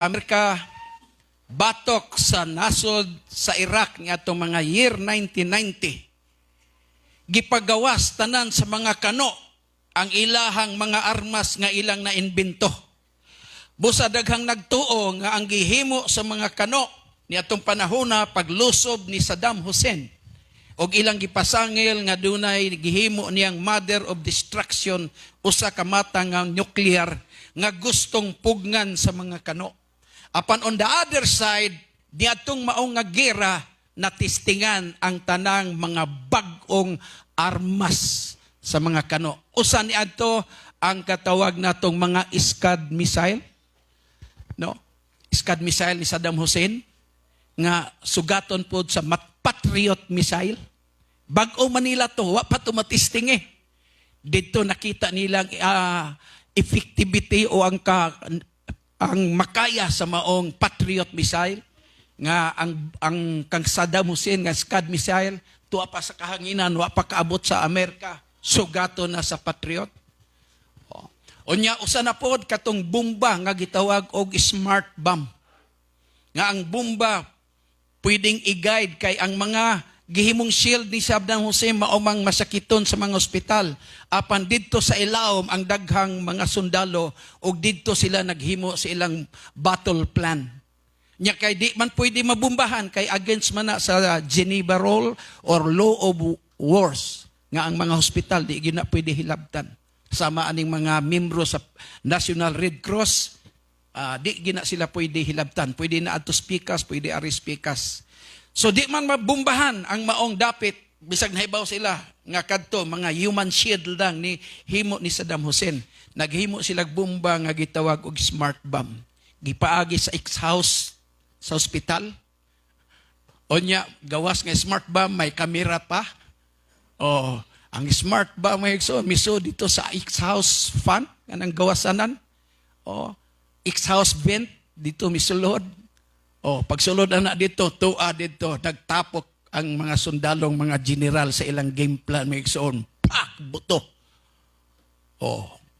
Amerika batok sa nasod sa Iraq nga atong mga year 1990. Gipagawas tanan sa mga kano ang ilahang mga armas nga ilang naimbento. Busa daghang nagtuo nga ang gihimo sa mga kano ni atong panahona paglusob ni Saddam Hussein og ilang gipasangil nga dunay gihimo niyang mother of destruction, usa ka mata nga nuclear nga gustong pugngan sa mga kano. Apan on the other side, niadtong maong nga gera natistingan ang tanang mga bag-ong armas sa mga kano. Usa niadto ang katawag natong mga Scud missile. No? Scud missile ni Saddam Hussein nga sugaton pod sa Patriot missile. Bag-o Manila to, wa pa to matisting eh. Dito nakita nilang effectivity o ang makaya sa maong Patriot missile nga ang kang Saddam Hussein nga Scud missile tuwa pa sa kahanginan, wa pa kaabot sa Amerika, sugato na sa Patriot. Unya usa na pod katong bomba nga gitawag og smart bomb. Nga ang bomba pwedeng i-guide kay ang mga gihimong shield ni Saddam Hussein maumang masakiton sa mga ospital. Apan didto sa ilawom ang daghang mga sundalo ug didto sila naghimo sa ilang battle plan. Nya kay di man pwede mabumbahan kay against man na sa Geneva Rule or Law of Wars nga ang mga hospital di gina pwede hilabtan. Sama aning mga membro sa National Red Cross di gina sila pwede hilabtan. Pwede na adto spikas, pwede ari spikas. So di man mabumbahan ang maong dapit bisag nahibaw sila nga kadto mga human shield lang ni himo ni Saddam Hussein. Naghimo sila bomba nga gitawag og smart bomb. Gipaagi sa X-house sa ospital. Onya gawas nga smart bomb may kamera pa. Ang smart bomb may miso dito sa X-house fan kanang gawasanan. X-house vent dito misulod. Pagsulod na dito, tuwa dito, nagtapok ang mga sundalong, mga general sa ilang game plan, may iksoon, pak, buto.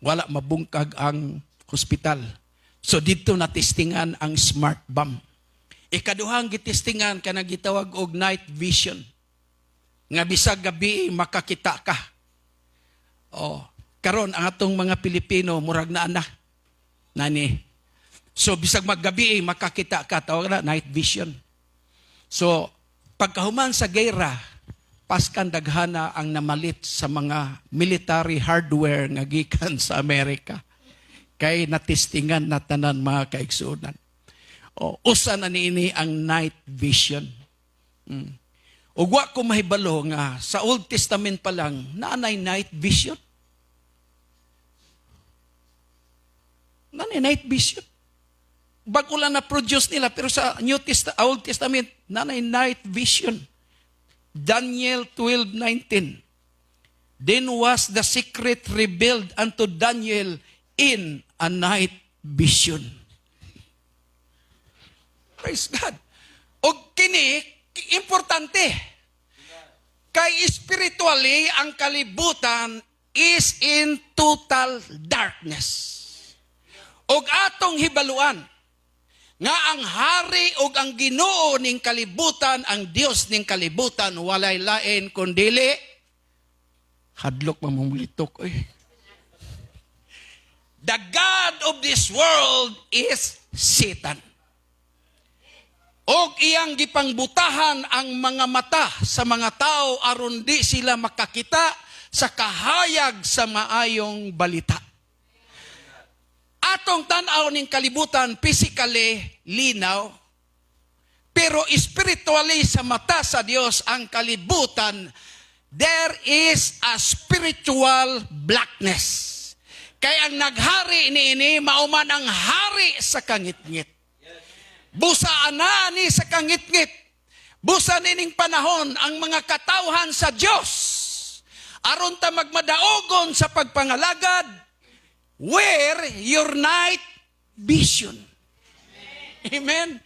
Wala mabungkag ang hospital. So dito natistingan ang smart bomb. Ikaduhang gitistingan ka na gitawag og night vision. Nga bisag gabi makakita ka. Karon ang atong mga Pilipino, murag na anak. Nani, so, bisag maggabi makakita ka, tawag na night vision. So, pagkahuman sa gera, paskan daghana ang namalit sa mga military hardware nga gikan sa Amerika. Kay natistingan na tanan mga kaigsunan. Usa na niini ang night vision. Ug wa ko mahibalo nga sa Old Testament pa lang naanay night vision. Naanay night vision. Bago lang na-produce nila, pero sa Old Testament, nanay night vision. Daniel 12:19. Then was the secret revealed unto Daniel in a night vision. Praise God. O kini, importante. Kay spiritually, ang kalibutan is in total darkness. Og atong hibaluan, nga ang hari ug ang Ginoo ning kalibutan, ang Dios ning kalibutan, walay lain kundili hadlok mamumulitok. The God of this world is Satan. Og iyang gipangbutahan ang mga mata sa mga tao aron di sila makakita sa kahayag sa maayong balita. Atong tanaw ning kalibutan physically linaw, pero spiritually sa mata sa Dios ang kalibutan, there is a spiritual blackness. Kaya ang naghari niini mauman ang hari sa kangitngit. Busa ana ni sa kangitngit. Busa nining panahon ang mga katawhan sa Dios aron ta magmadaogon sa pagpangalagad. Where your night vision. Amen.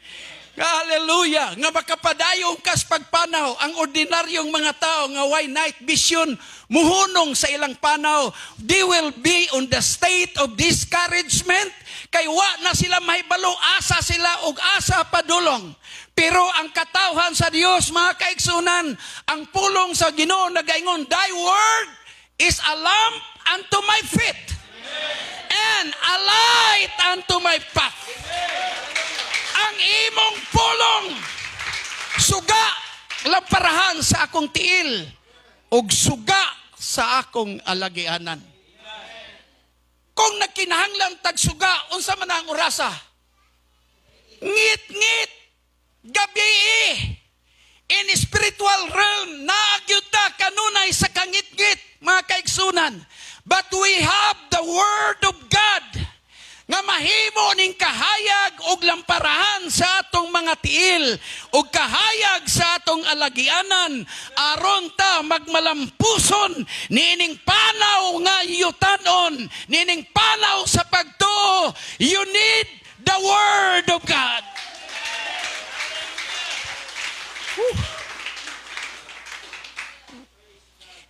Hallelujah. Nga makapadayong kas pagpanaw ang ordinaryong mga tao nga why night vision muhunong sa ilang panaw, they will be on the state of discouragement kay wa na sila mahibalo, asa sila og asa padulong. Pero ang katawhan sa Dios, mga kaigsunan, ang pulong sa Ginoo nagaingon, thy word is a lamp unto my feet and a light unto my path. Ang imong pulong suga lamparahan sa akong tiil ug suga sa akong alagianan. Kung nagkinahanglan tag suga, unsa man ang orasa? Ngit-ngit gabi in spiritual realm naagyud ta kanunay sa kangit-ngit, mga kaigsunan. But we have the word of God nga mahimo ning kahayag og lamparahan sa atong mga tiil og kahayag sa atong alagianan aron ta magmalampuson niining panaw nga yutanon, niining panaw sa pagtuo. You need the word of God.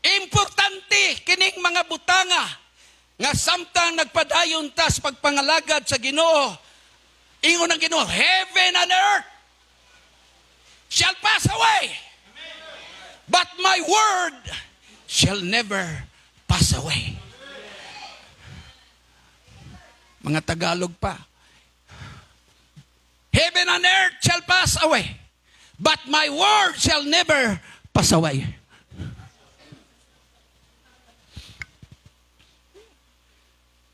Importante kining mga butanga nga samtang nagpadayon tas pagpangalagad sa Ginoo, ingon ang Ginoo, heaven and earth shall pass away, but my word shall never pass away. Mga Tagalog pa, heaven and earth shall pass away, but my word shall never pass away.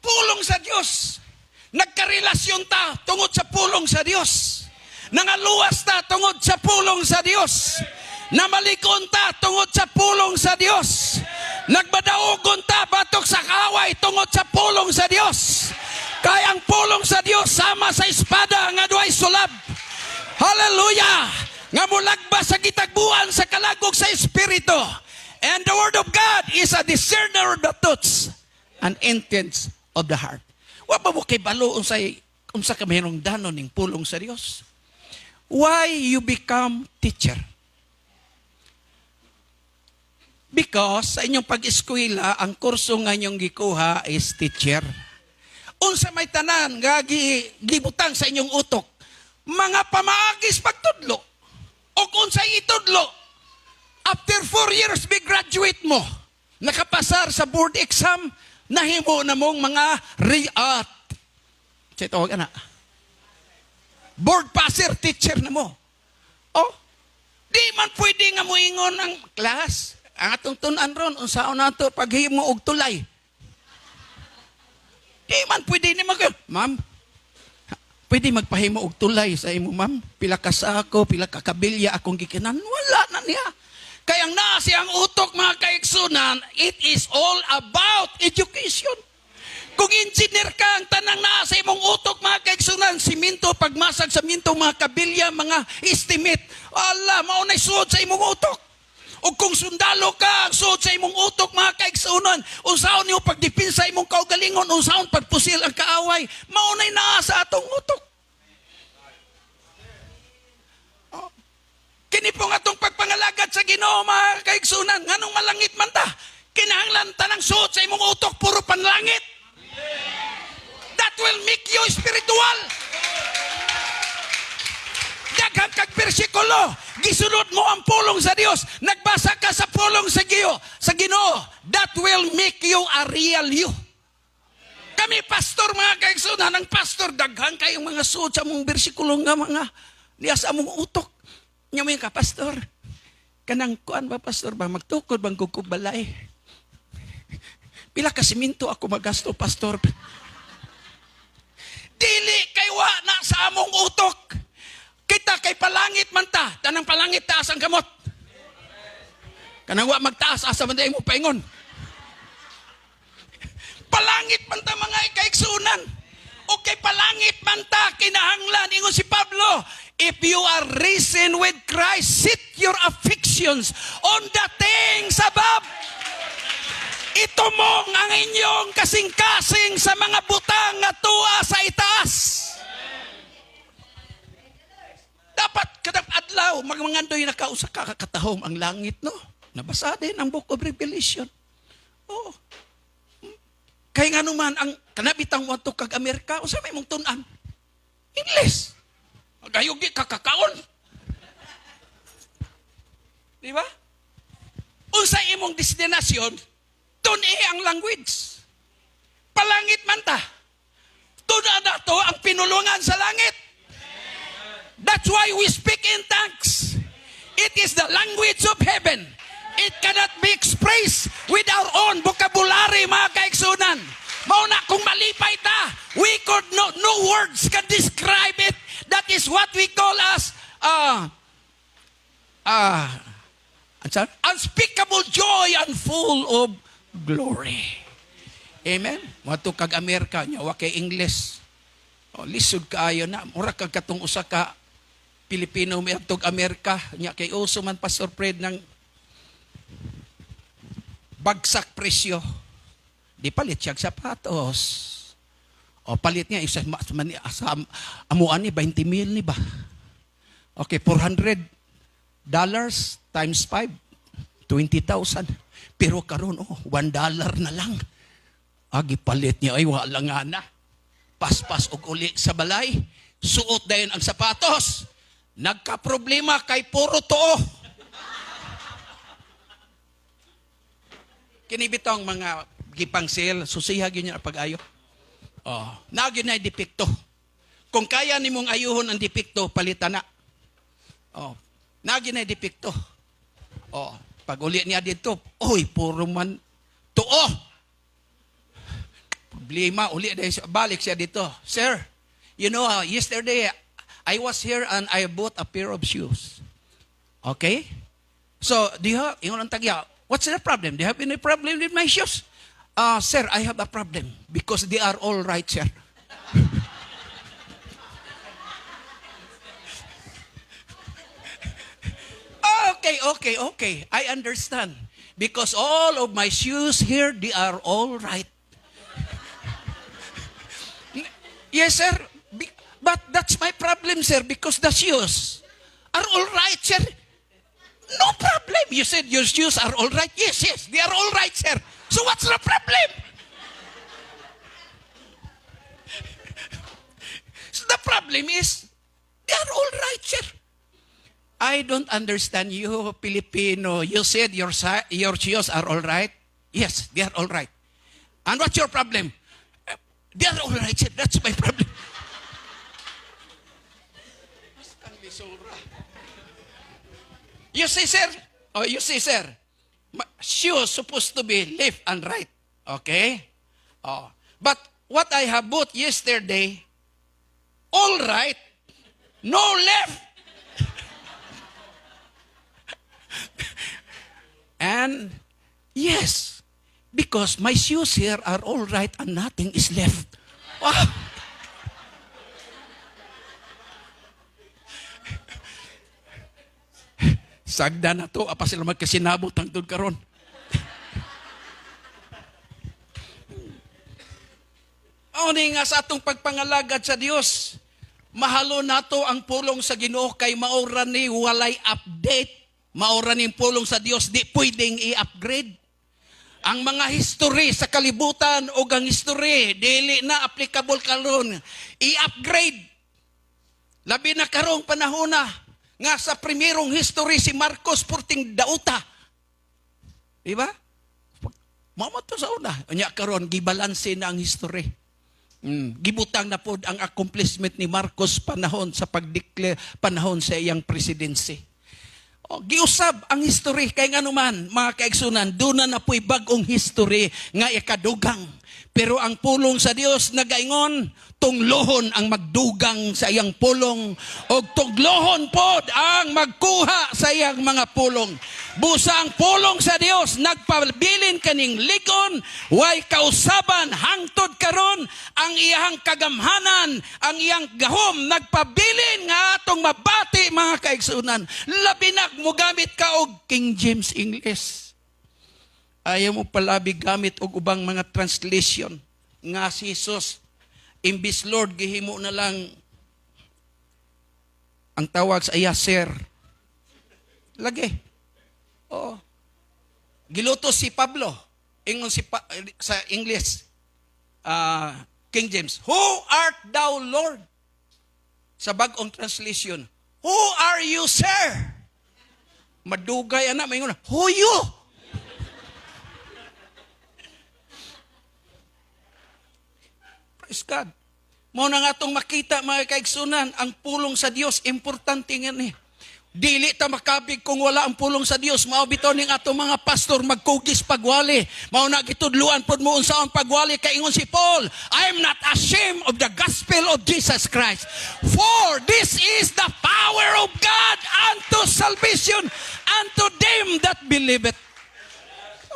Pulong sa Diyos. Nagkarelasyon ta tungod sa pulong sa Diyos. Nangaluwas ta tungod sa pulong sa Diyos. Namalikon ta tungod sa pulong sa Diyos. Nagbadaogon ta batok sa kaway tungod sa pulong sa Diyos. Kaya ang pulong sa Diyos sama sa espada nga duay sulab. Hallelujah! Nga mulagba sa gitagbuan sa kalagog sa Espiritu. And the word of God is a discerner of the thoughts and intents of the heart. Wa ba mo kay balo unsa ka mahinungdanon ning pulong sa Dios? Why you become teacher? Because sa inyong pag-eskwela, ang kurso nga inyong gikuha is teacher. Unsa may tanan nga gibutang sa inyong utok, mga pamaagis pagtudlo. O unsay itudlo, after 4 years be graduate mo, nakapasar sa board exam, nahimo na mong mga board passer, teacher na mo. Oh, di man pwede nga moingon ang class. Ang atong tunan ron, unsaon nato paghimo og tulay. Di man pwede ni ma'am, pwede magpahimo og tulay sa imo, ma'am. Pila ka sako, pila ka kabilya akong gikinan. Wala na niya. Kaya ang nasi ang utok, mga kaigsunan, it is all about education. Kung engineer ka, ang tanang nasa imong utok, mga kaigsunan, siminto, pagmasag sa minto, mga kabilya, mga estimate, ala, maunay suod sa imong utok. O kung sundalo ka, ang suod sa imong utok, mga kaigsunan, unsaon niyo pagdipinsa imong kaugalingon, unsaon pagpusil ang kaaway, maunay naa sa atong utok. Kini po nga itong pagpangalagad sa Ginoo, mga kaigsunan, nganong malangit man ta, kinahanglan ta ng suot sa imong utok, puro panlangit. That will make you spiritual. Daghang kag bersikulo, gisunod mo ang pulong sa Dios, nagbasa ka sa pulong sa Ginoo, that will make you a real you. Kami pastor, mga kaigsunan, ang pastor, daghang kayong mga suot sa mong bersikulo nga mga niya sa mong utok. Nya mo ka, pastor. Kanang kuan ba, pastor ba? Magtukod bang kukubalay? Pila ka siminto ako magasto, pastor. Dili kay wa na sa among utok. Kita kay palangit man ta. Tanang palangit taas ang kamot. Kanang wa magtaas asa man mo paingon. Palangit man ta, mga kaigsunan. O kay palangit man ta kinahanglan ingon si Pablo. If you are risen with Christ, set your affections on the things above. Itumong ang inyong kasing-kasing sa mga butang nga tuwa sa itaas. The wow, magmangandoy nakausa ka kakatahom ang langit, no? Nabasa din ang Book of Revelation. Oh. Kaya nga naman, ang kanabitang wato kag Amerika, o sa may mong tunan? English. Magayugi kakakaon. Di ba? Unsa imong destinasyon, tun-i ang language. Palangit man ta. Tuna na to ang pinulungan sa langit. That's why we speak in tongues. It is the language of heaven. It cannot be expressed with our own vocabulary, mga kaigsunan. Mauna kung malipay ta, we could no words can describe it. That is what we call as unspeakable joy and full of glory. Amen? Mato kag Amerika, nya wa kay English. O, lisod kaayo na. Mura kag katong usa ka Pilipino may atog Amerika, nya kay uso man Pastor Fred ng bagsak presyo. Di palit siya sapatos. O palit niya isa sa amuan ni 20,000 ni ba? Okay, $400 times 5, 20,000. Pero karon $1 na lang. Agi palit niya ay wala nga na. Paspas og uli sa balay, suot dayon ang sapatos. Nagka-problema kay puro tuo. Kinibitong mga gipang sale, susihag yun yung pag-ayo. Oh, nagyon na depekto. Kung kaya nimong ayuhon ang depekto, palitan na. Oh, nagyon na depekto. Oh, pag uli niya dito, oy, puro man tuo. Problema, uli balik siya dito. Sir, you know, yesterday, I was here and I bought a pair of shoes. Okay? So, do you have, yung tagya, what's the problem? Do you have any problem with my shoes? Sir, I have a problem because they are all right, sir. Okay. I understand. Because all of my shoes here, they are all right. Yes, sir. But that's my problem, sir, because the shoes are all right, sir. No problem. You said your shoes are all right. Yes, they are all right, sir. So what's the problem? So the problem is, they are all right, sir. I don't understand you, Filipino. You said your shoes are all right. Yes, they are all right. And what's your problem? They are all right, sir. That's my problem. You see, sir, shoes supposed to be left and right. Okay? Oh. But what I have bought yesterday, all right, no left. And yes, because my shoes here are all right and nothing is left. Wow. Sagda na to, apa sila magkasinabot ang doon karon. O nga sa atong pagpangalagad sa Dios, mahalo nato ang pulong sa Ginoo kay maura ni walay update. Maura ni pulong sa Dios, di pwedeng i-upgrade. Ang mga history sa kalibutan o ang history, dili na applicable karon, i-upgrade. Labi na karong panahon na, nga sa primerong history si Marcos Purting Dauta. Diba? Mamato sa una. Anya karon gibalanse na ang history. Gibutang na pod ang accomplishment ni Marcos panahon sa pagdeclare panahon sa iyang presidency. Giusab ang history kay nga naman mga kaigsunan doon na po'y bagong history nga ikadugang. Pero ang pulong sa Dios nagaingon tunglohon ang magdugang sa iyang pulong o tuglohon pod ang magkuha sa iyang mga pulong. Busa ang pulong sa Dios nagpabilin kaning ligon way kausaban hangtod karon ang iyang kagamhanan, ang iyang gahom nagpabilin nga atong mabati mga kaigsunan. Labi na mo gamit ka og King James English. Ayaw mo palabi gamit og ubang mga translation nga si Jesus imbis Lord gihimo na lang ang tawag sa iya sir Lagi. Oo. Giluto si Pablo. Ingon sa English, King James, "Who art thou, Lord?" Sa bagong translation, "Who are you, sir?" Madugay, anak, may ingon, "Who you?" Praise God. Mao na nga itong makita, mga kaigsunan, ang pulong sa Dios, importante nga ni. Dili ta makabig kung wala ang pulong sa Dios. Mao bitaw ning ato mga pastor magkugis pagwali. Mao na gitudluan pod mo unsaon pagwali kay ingon si Paul, "I am not ashamed of the gospel of Jesus Christ, for this is the power of God unto salvation unto them that believe it."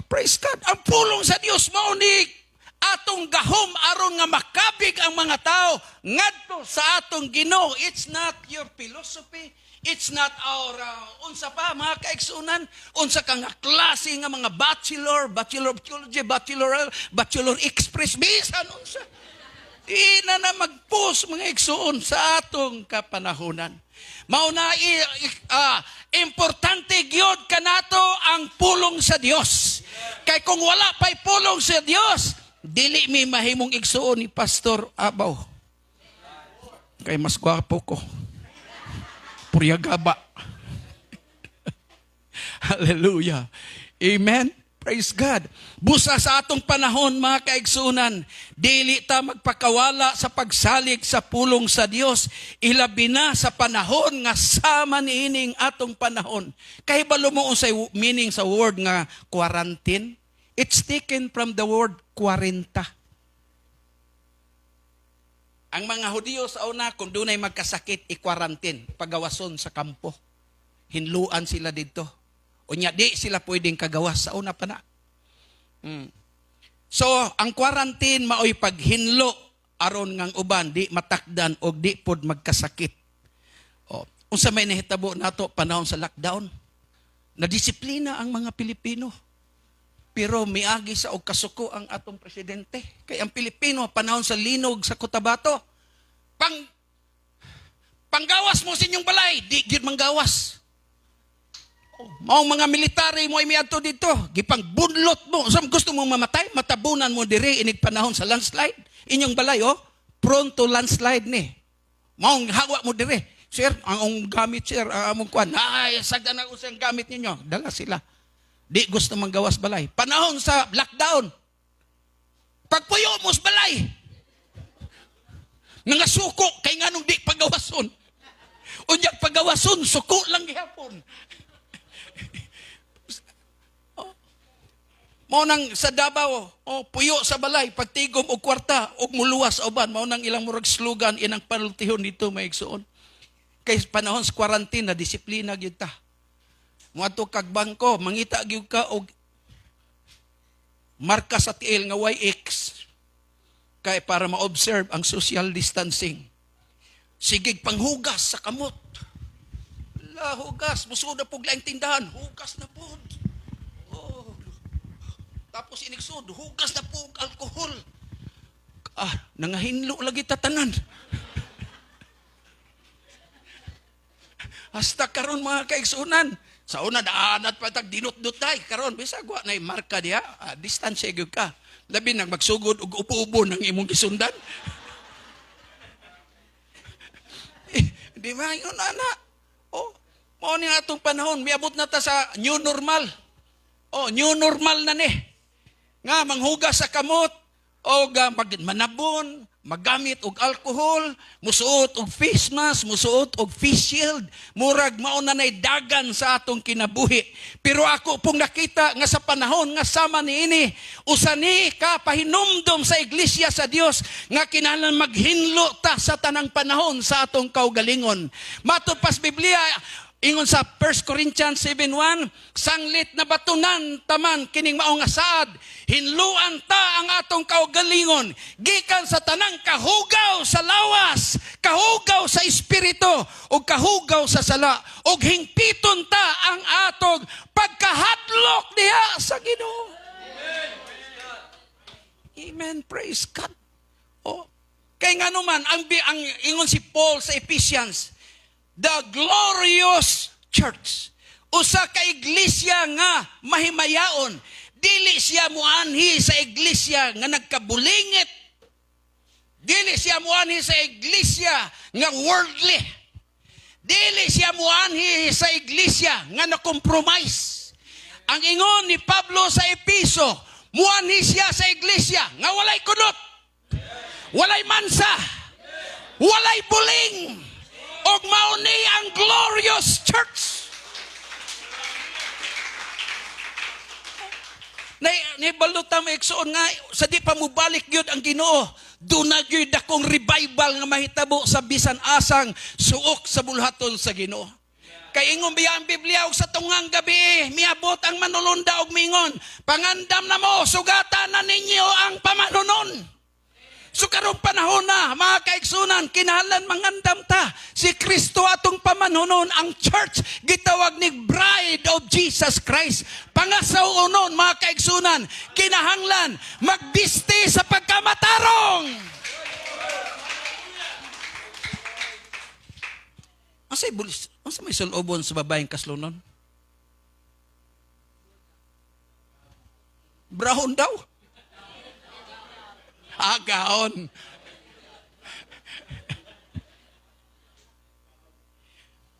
Praise God. Ang pulong sa Dios mao ni atong gahom aron nga makabig ang mga tao ngadto sa atong Ginoo. It's not your philosophy. It's not our, unsa pa, mga kaigsunan, unsa ka nga klase nga mga bachelor of theology, bachelor express, bisan unsa. Di na magpus, mga igsuon, sa atong kapanahonan. Mao na, importante gyud kanato ang pulong sa Dios. Kay kung wala pa'y pulong sa Dios, dili mi mahimong igsuon ni Pastor Abaw. Kay mas gwapo ko. Puryagaba. Hallelujah. Amen. Praise God. Busa sa atong panahon, mga kaigsunan, dili ta magpakawala sa pagsalig sa pulong sa Dios. Ilabi na sa panahon nga sama niining atong panahon. Kahibalo mo sa meaning sa word nga quarantine. It's taken from the word 40. Ang mga Hudiyo sa una, kung doon ay magkasakit, i-quarantine, pagawason sa kampo. Hinluan sila dito. Unya, di sila pwedeng kagawas sa una pa na. So, ang quarantine, maoy paghinlo, aron ngang uban, di matakdan o di pod magkasakit. Unsa may nahitabo nato panahon sa lockdown? Nadisiplina ang mga Pilipino. Pero miagi sa og kasuko ang atong presidente. Kay ang Pilipino, panahon sa linog sa Cotabato, panggawas mo sa inyong balay, di gyud manggawas. Maong mga military mo ay miadto dito, gipang bunlot mo. Sa gusto mong mamatay, matabunan mo dire inig panahon sa landslide. Inyong balay, prone to landslide ni. Maong hawa mo dire. Sir, ang gamit, sir, among kuan, sagda na usang gamit ninyo. Dala sila. Di gusto manggawas balay. Panahon sa lockdown, pagpuyo mo sa balay, nga suko, kay nga nung di pagawason. Unyag pagawason, suko lang gihapon. Mao nang sa Davao, puyo sa balay, pagtigom og kwarta, og muluwas uban, mao nang ilang murag slogan, inang panultihon dito maigsuon. Kay panahon sa quarantine, na disiplina gyud ta. Muadto kag bangko, mangita gyud ka og marka sa tiil nga YX kay para ma-observe ang social distancing. Sigig panghugas sa kamot. Hugas, musud na pug laing tindahan, hugas na pud. Tapos inigsud, hugas na pug alkohol. Nangahinlo lagi tatanan. Hasta karon mga kaigsunan, sa una daanat pa tag dinut-dut tay karon bisag wa nay marka diha, distansya gyud ka. Labi nang magsugod og upo-upo nang imong gisundan. Di ba yun, ana? Mao ni atong panahon, miabot na ta sa new normal. New normal na ni. Nga manghugas sa kamot o manabon, magamit og alcohol, musuot og face mask, musuot og face shield, murag mao na nay dagan sa atong kinabuhi. Pero ako pong nakita nga sa panahon nga sama niini, usani ka pahinumdom sa iglesia sa Dios nga kinahanglan maghinlo ta sa tanang panahon sa atong kaugalingon. Matod pas Biblia, ingon sa 1 Corinthians 7:1, sanglit na batunan taman kining mao nga saad, hinluan ta ang atong kaugalingon gikan sa tanang kahugaw sa lawas, kahugaw sa espiritu ug kahugaw sa sala, ug hingpiton ta ang atong pagkahadlok diha sa Ginoo. Amen. Praise God. Kay nganuman ang ingon si Paul sa Ephesians, the glorious church. usa ka iglesia nga mahimayaon. Dili siya muanhi sa iglesia nga nagkabulingit. Dili siya muanhi sa iglesia nga worldly. Dili siya muanhi sa iglesia nga na-compromise. Ang ingon ni Pablo sa Episo, muanhi siya sa iglesia nga walay kunot, walay mansa, walay buling, ug mao ni ang glorious church. Nibaluta mo iksoon nga, sa di pa mo balik yun ang Ginoo, doon na yun akong revival nga mahitabo sa bisan asang suok sa bulhaton sa Ginoo. Kay ingon biya ang Biblia og sa tungang gabi, miabot ang manulunda og mingon, pangandam na mo, sugatan na ninyo ang pamanunon. So karong panahon na, mga kaigsunan, kinahanglan mangandam ta. Si Kristo atong pamanunon, ang church, gitawag ni Bride of Jesus Christ. Pangasaunon, mga kaigsunan, kinahanglan magbisti sa pagkamatarong. Asa may sulobon sa babaeng kaslunon? Brown daw. Agaon.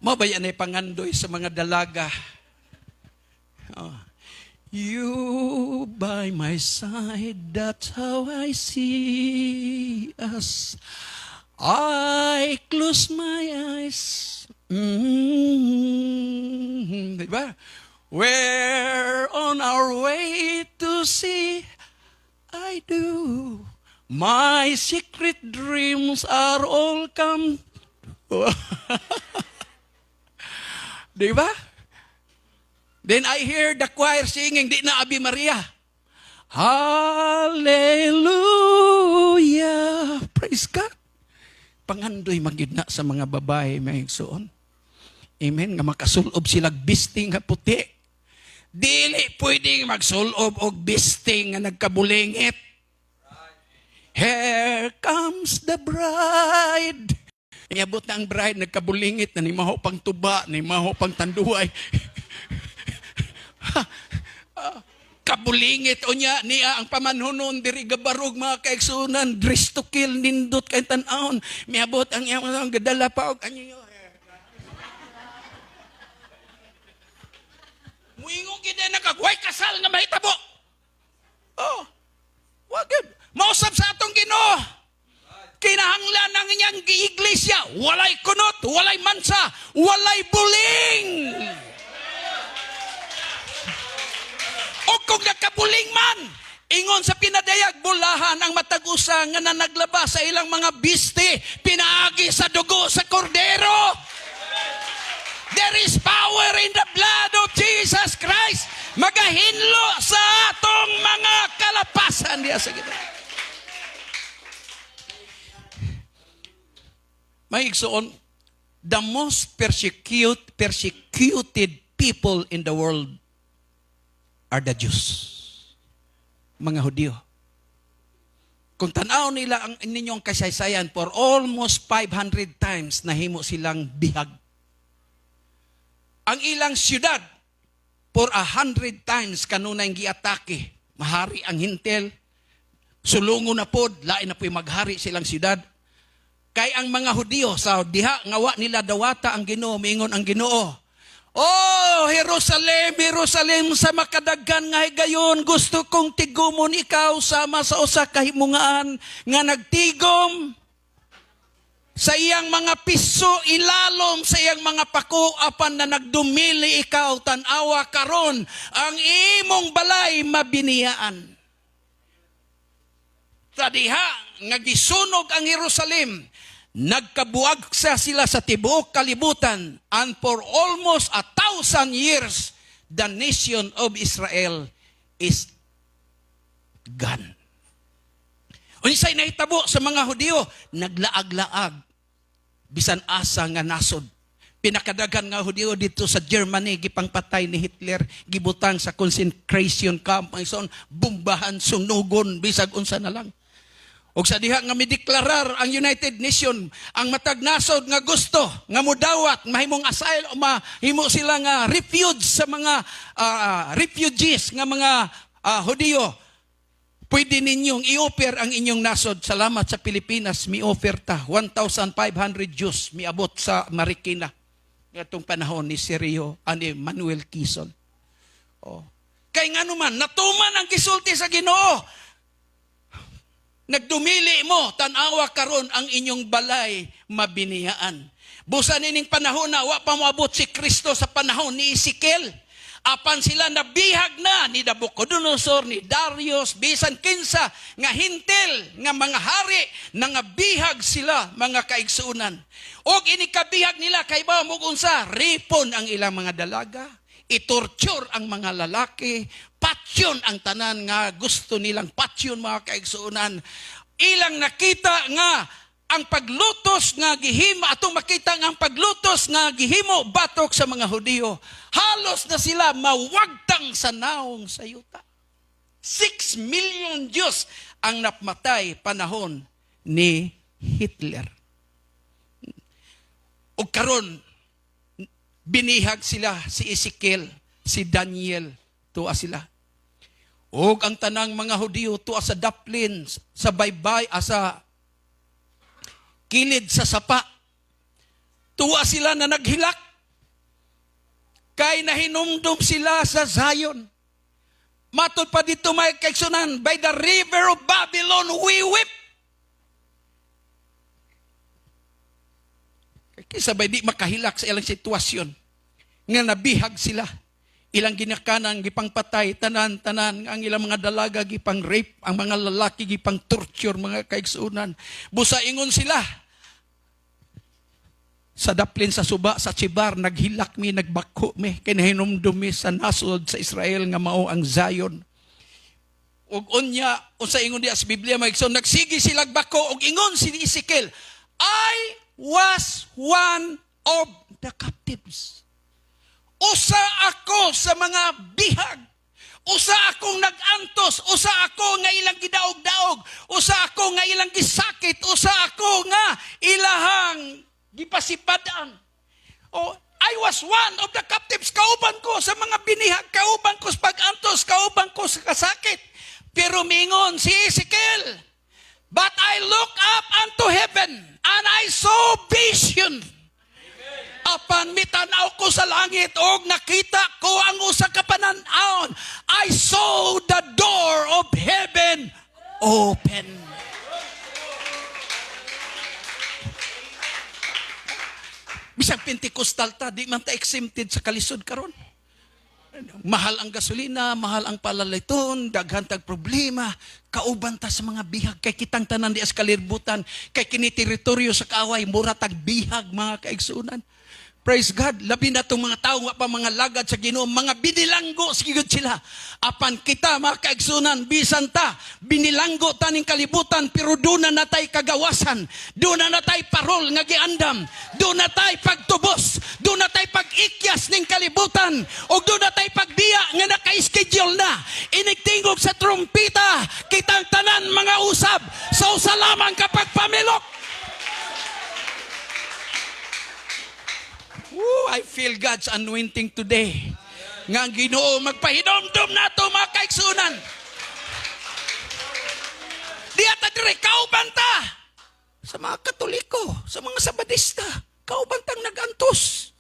Mabayan ay pangandoy sa mga dalaga. Oh. You by my side, that's how I see us. I close my eyes. Diba? We're on our way to see. I do. My secret dreams are all come. Diba? Then I hear the choir singing, di na Ave Maria. Hallelujah. Praise God. Pangandoy magidna sa mga babae may igsoon. Amen. Nga makasulob silag bisting nga puti. Dili pwedeng magsulob og bisting nga nagkabulingit. Here comes the bride. Iabot na ang bride, nagkabulingit na ni maho pang tuba, ni maho pang tanduay. Kabulingit o niya, niya ang pamanhunon, diri gabarog mga kaigsunan, dress to kill, nindot kay tan-aon. Miabot ang iyang gadala pa og anyo. Muingong gid na kagway kasal nga mahitabo. Oh. Wagid. Mausap sa atong Ginoo. Kinahanglan ng inyang iglesia, walay kunot, walay mansa, walay buling. O kung nagkabuling man, ingon sa pinadayag bulahan ang matag-usa nga naglabas sa ilang mga biste, pinaagi sa dugo sa kordero. There is power in the blood of Jesus Christ. Magahinlo sa atong mga kalapasan diya sa Ginoo. Maigsoon, the most persecuted people in the world are the Jews. Mga Hudyo. Kung tanaw nila ang ninyong kasaysayan, for almost 500 times nahimo silang bihag. Ang ilang syudad, for 100 times kanunay giatake. Mahari ang hintel, sulungo na pod, lain na po'y maghari silang syudad. Kay ang mga Hudyo sa diha ngawa nila dawata ang Ginoo, miingon ang Ginoo, oh, Jerusalem, Jerusalem, sa makadaghan nga higayon, gusto kong tigumon ikaw sama sa usa ka himungaan nga nagtigom sa iyang mga piso, ilalom sa iyang mga pako, apan na nagdumili ikaw, tanawa karon ang imong balay mabiniyaan. Sa diha nga gisunog ang Jerusalem, nagkabuag sila sa tibuok kalibutan, and for almost 1,000 years, the nation of Israel is gone. Unsay nahitabo sa mga Hudyo, naglaag-laag, bisan asa nga nasod. Pinakadagan nga Hudyo dito sa Germany, gipangpatay ni Hitler, gibutang sa concentration camp, ang ison, bumbahan, sunugon, bisag unsa na lang. ug sa diha nga mideklarar ang United Nations ang matag nasod nga gusto nga mudawat mahimong asylum, mahimo sila nga refuge sa mga refugees nga mga Hudiyo. Pwede ninyong i-offer ang inyong nasod. Salamat sa Pilipinas, mi-offer ta 1,500 Jews miabot sa Marikina ngatong panahon ni Sergio ani Manuel Quezon. Kay ngano man natuman ang gisulti sa Ginoo. Nagdumili mo, tanawa karon ang inyong balay mabiniyaan. Busa nining panahon na wa pa moabot si Kristo sa panahon ni Ezekiel. Apan sila nabihag na ni Nabucodonosor, ni Darius, bisan kinsa nga hintil nga mga hari, nangabihag sila mga kaigsuunan. Og inikabihag nila kay ba mo unsa, ripon ang ilang mga dalaga, itorture ang mga lalaki, patyon ang tanan nga gusto nilang patyon mga kaigsuunan. Ilang nakita nga ang paglutos nga gihimo, atong makita nga ang paglutos nga gihimo batok sa mga Hudiyo. Halos na sila mawagtang sa naong sa yuta. 6 million Diyos ang napmatay panahon ni Hitler. O karon binihag sila si Ezekiel, si Daniel, tuwa sila. Og ang tanang mga Hudiyo tuwa sa daplin, sa baybay, sa kilid sa sapa. Tuwa sila na naghilak. Kay nahinumdum sila sa Zion. Matod pa dito may kaigsunan, by the river of Babylon we weep. Kaya sabay di makahilak sa ilang sitwasyon. Nga nabihag sila. Ilang ginakanan, gipang patay, tanan-tanan, ang ilang mga dalaga, gipang rape, ang mga lalaki, gipang torture, mga kaigsunan. Busa ingon sila. Sa daplin, sa suba, sa Chibar, naghilak mi, nagbako mi, kinahinumdum mi sa nasod sa Israel nga mao ang Zion. Ug unya, unsa ingon diya sa Biblia, nagsigi sila bako, ug ingon si Ezekiel, I was one of the captives. Usa ako sa mga bihag. Usa akong nag-antos. Usa ako nga ilang gidaog-daog. Usa ako nga ilang gisakit. Usa ako nga ilahang gipasipadan. I was one of the captives. Kauban ko sa mga binihag. Kauban ko sa pag-antos. Kauban ko sa kasakit. Pero mingon si Ezekiel, but I look up unto heaven and I saw vision. Apan mitanaw ko sa langit og nakita ko ang usa ka panan-aon. I saw the door of heaven open. Bisag Pentecostal ta, di man ta exempted sa kalisod karon. Mahal ang gasolina, mahal ang palaliton, daghan tag problema, kauban ta sa mga bihag, kay kitang tanan di as kalirbutan, kay kini teritoryo sa kaaway, mura tag bihag mga kaigsunan. Praise God. Labi na itong mga tao, pa mga lagad sa Ginoo, mga binilanggo, sigod sila. Apan kita, mga kaigsunan, bisan ta, binilanggo taning kalibutan, pero doon na natay kagawasan, doon na natay parol nga giandam, doon na tay pagtubos, doon na tay pag-ikyas ning kalibutan, o doon na tay pagbiya nga naka-schedule na. Inigtingog sa trumpita, kitang tanan mga usab, sa usalamang kapag pamilok. I feel God's anointing today. Nga ang Ginoo magpahinomdom na ito mga kaigsunan. Di ata dire, kauban ta. Sa mga Katoliko, sa mga Sabadista, kauban tang nag-antos.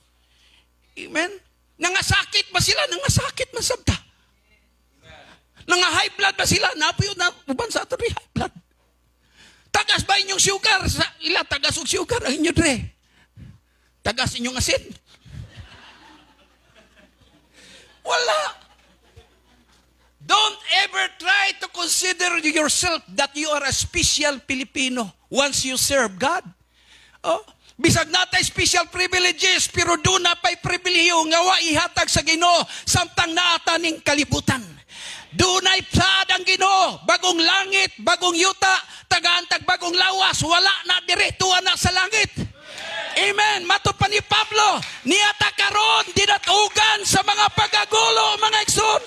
Amen? Nangasakit ba sila? Nangasakit man sabta. Nanga-high blood ba sila? Napiyod na uban sa ato high blood. Tagas ba inyong sugar? Ila tagas og sugar ang inyo dire. Tagas inyong asin. Wala. Don't ever try to consider yourself that you are a special Filipino once you serve God. Bisag natay special privileges, pero doon na pa'y pribilehiyo nga wa ihatag sa Ginoo samtang naata ning kalibutan. Doon ay sad ang Ginoo, bagong langit, bagong yuta, tagaantag bagong lawas, wala na direto na sa langit. Amen. Mato pa ni Pablo, niyata karon dinatugan sa mga pagagulo, mga igsoon.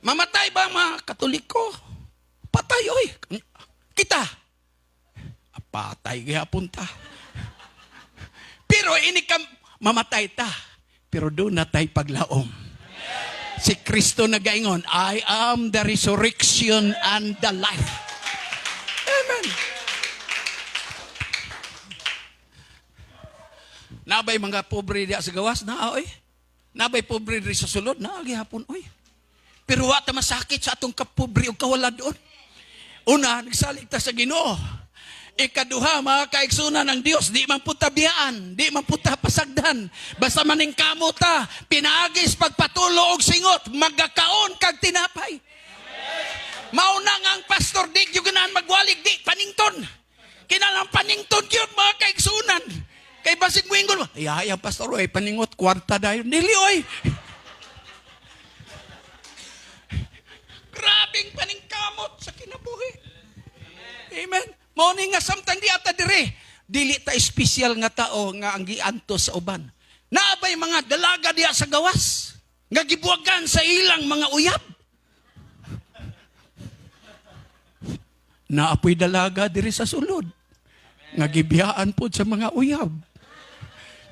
Mamatay ba mga Katoliko? Patay, oy. Kita. Patay gihapon ta. Pero ini ka mamatay ta. Pero doon na tayo paglaom. Si Kristo nagaingon, I am the resurrection and the life. Amen. Nabay mga pobre diya sa gawas na, oy. Nabay pobre diya sa sulod na, gihapon, oy. Pero wata masakit sa atong kapobre o kawala doon. Una, nagsalig ta sa Ginoo. Ikaduha, mga kaigsunan ng Diyos, di man puta biyaan, di man puta pasagdan. Basta maning kamo ta, pinaagis pagpatulo og singot, magakaon kag tinapay. Mauna nga ang pastor, di yung ganahan magwalig, di, panington. Kinalang panington yun, mga kaigsunan. Kay basig mwingon, ay, pastor, oy, paningot, kwarta dayon. Dili, oy. Grabing paningkamot sa kinabuhi. Amen. Morning nga samtang di ata dire, dili ta espesyal nga tao nga ang gianto sa uban. Naabay mga dalaga diya sa gawas, nga gibuwagan sa ilang mga uyab. Naapoy dalaga diri sa sulod, nga gibiyaan po sa mga uyab.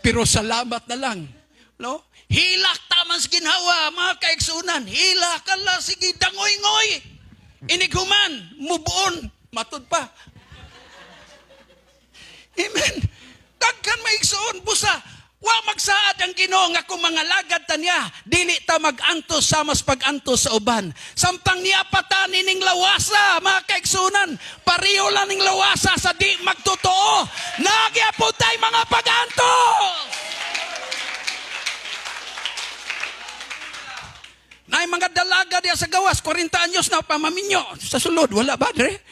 Pero salamat na lang, no? Hilak taman sa ginhawa, mga kaigsunan, hilak ala, sige, dangoy-ngoy. Inighuman, mubuon, matud pa. Amen. Daghan maigsoon busa. Wa magsaad ang Ginoo nga kung mga lagad ta niya, dili ta magantos sa mas pagantos sa uban. Samtang niya patani ning lawasa, mga kaigsunan, pareho lang ning lawasa sa di magtotoo. Nagyapon tay mga pagantos. Nay mga dalaga diya sa gawas, 40 anyos na pamaminyo sa sulod, wala ba dire?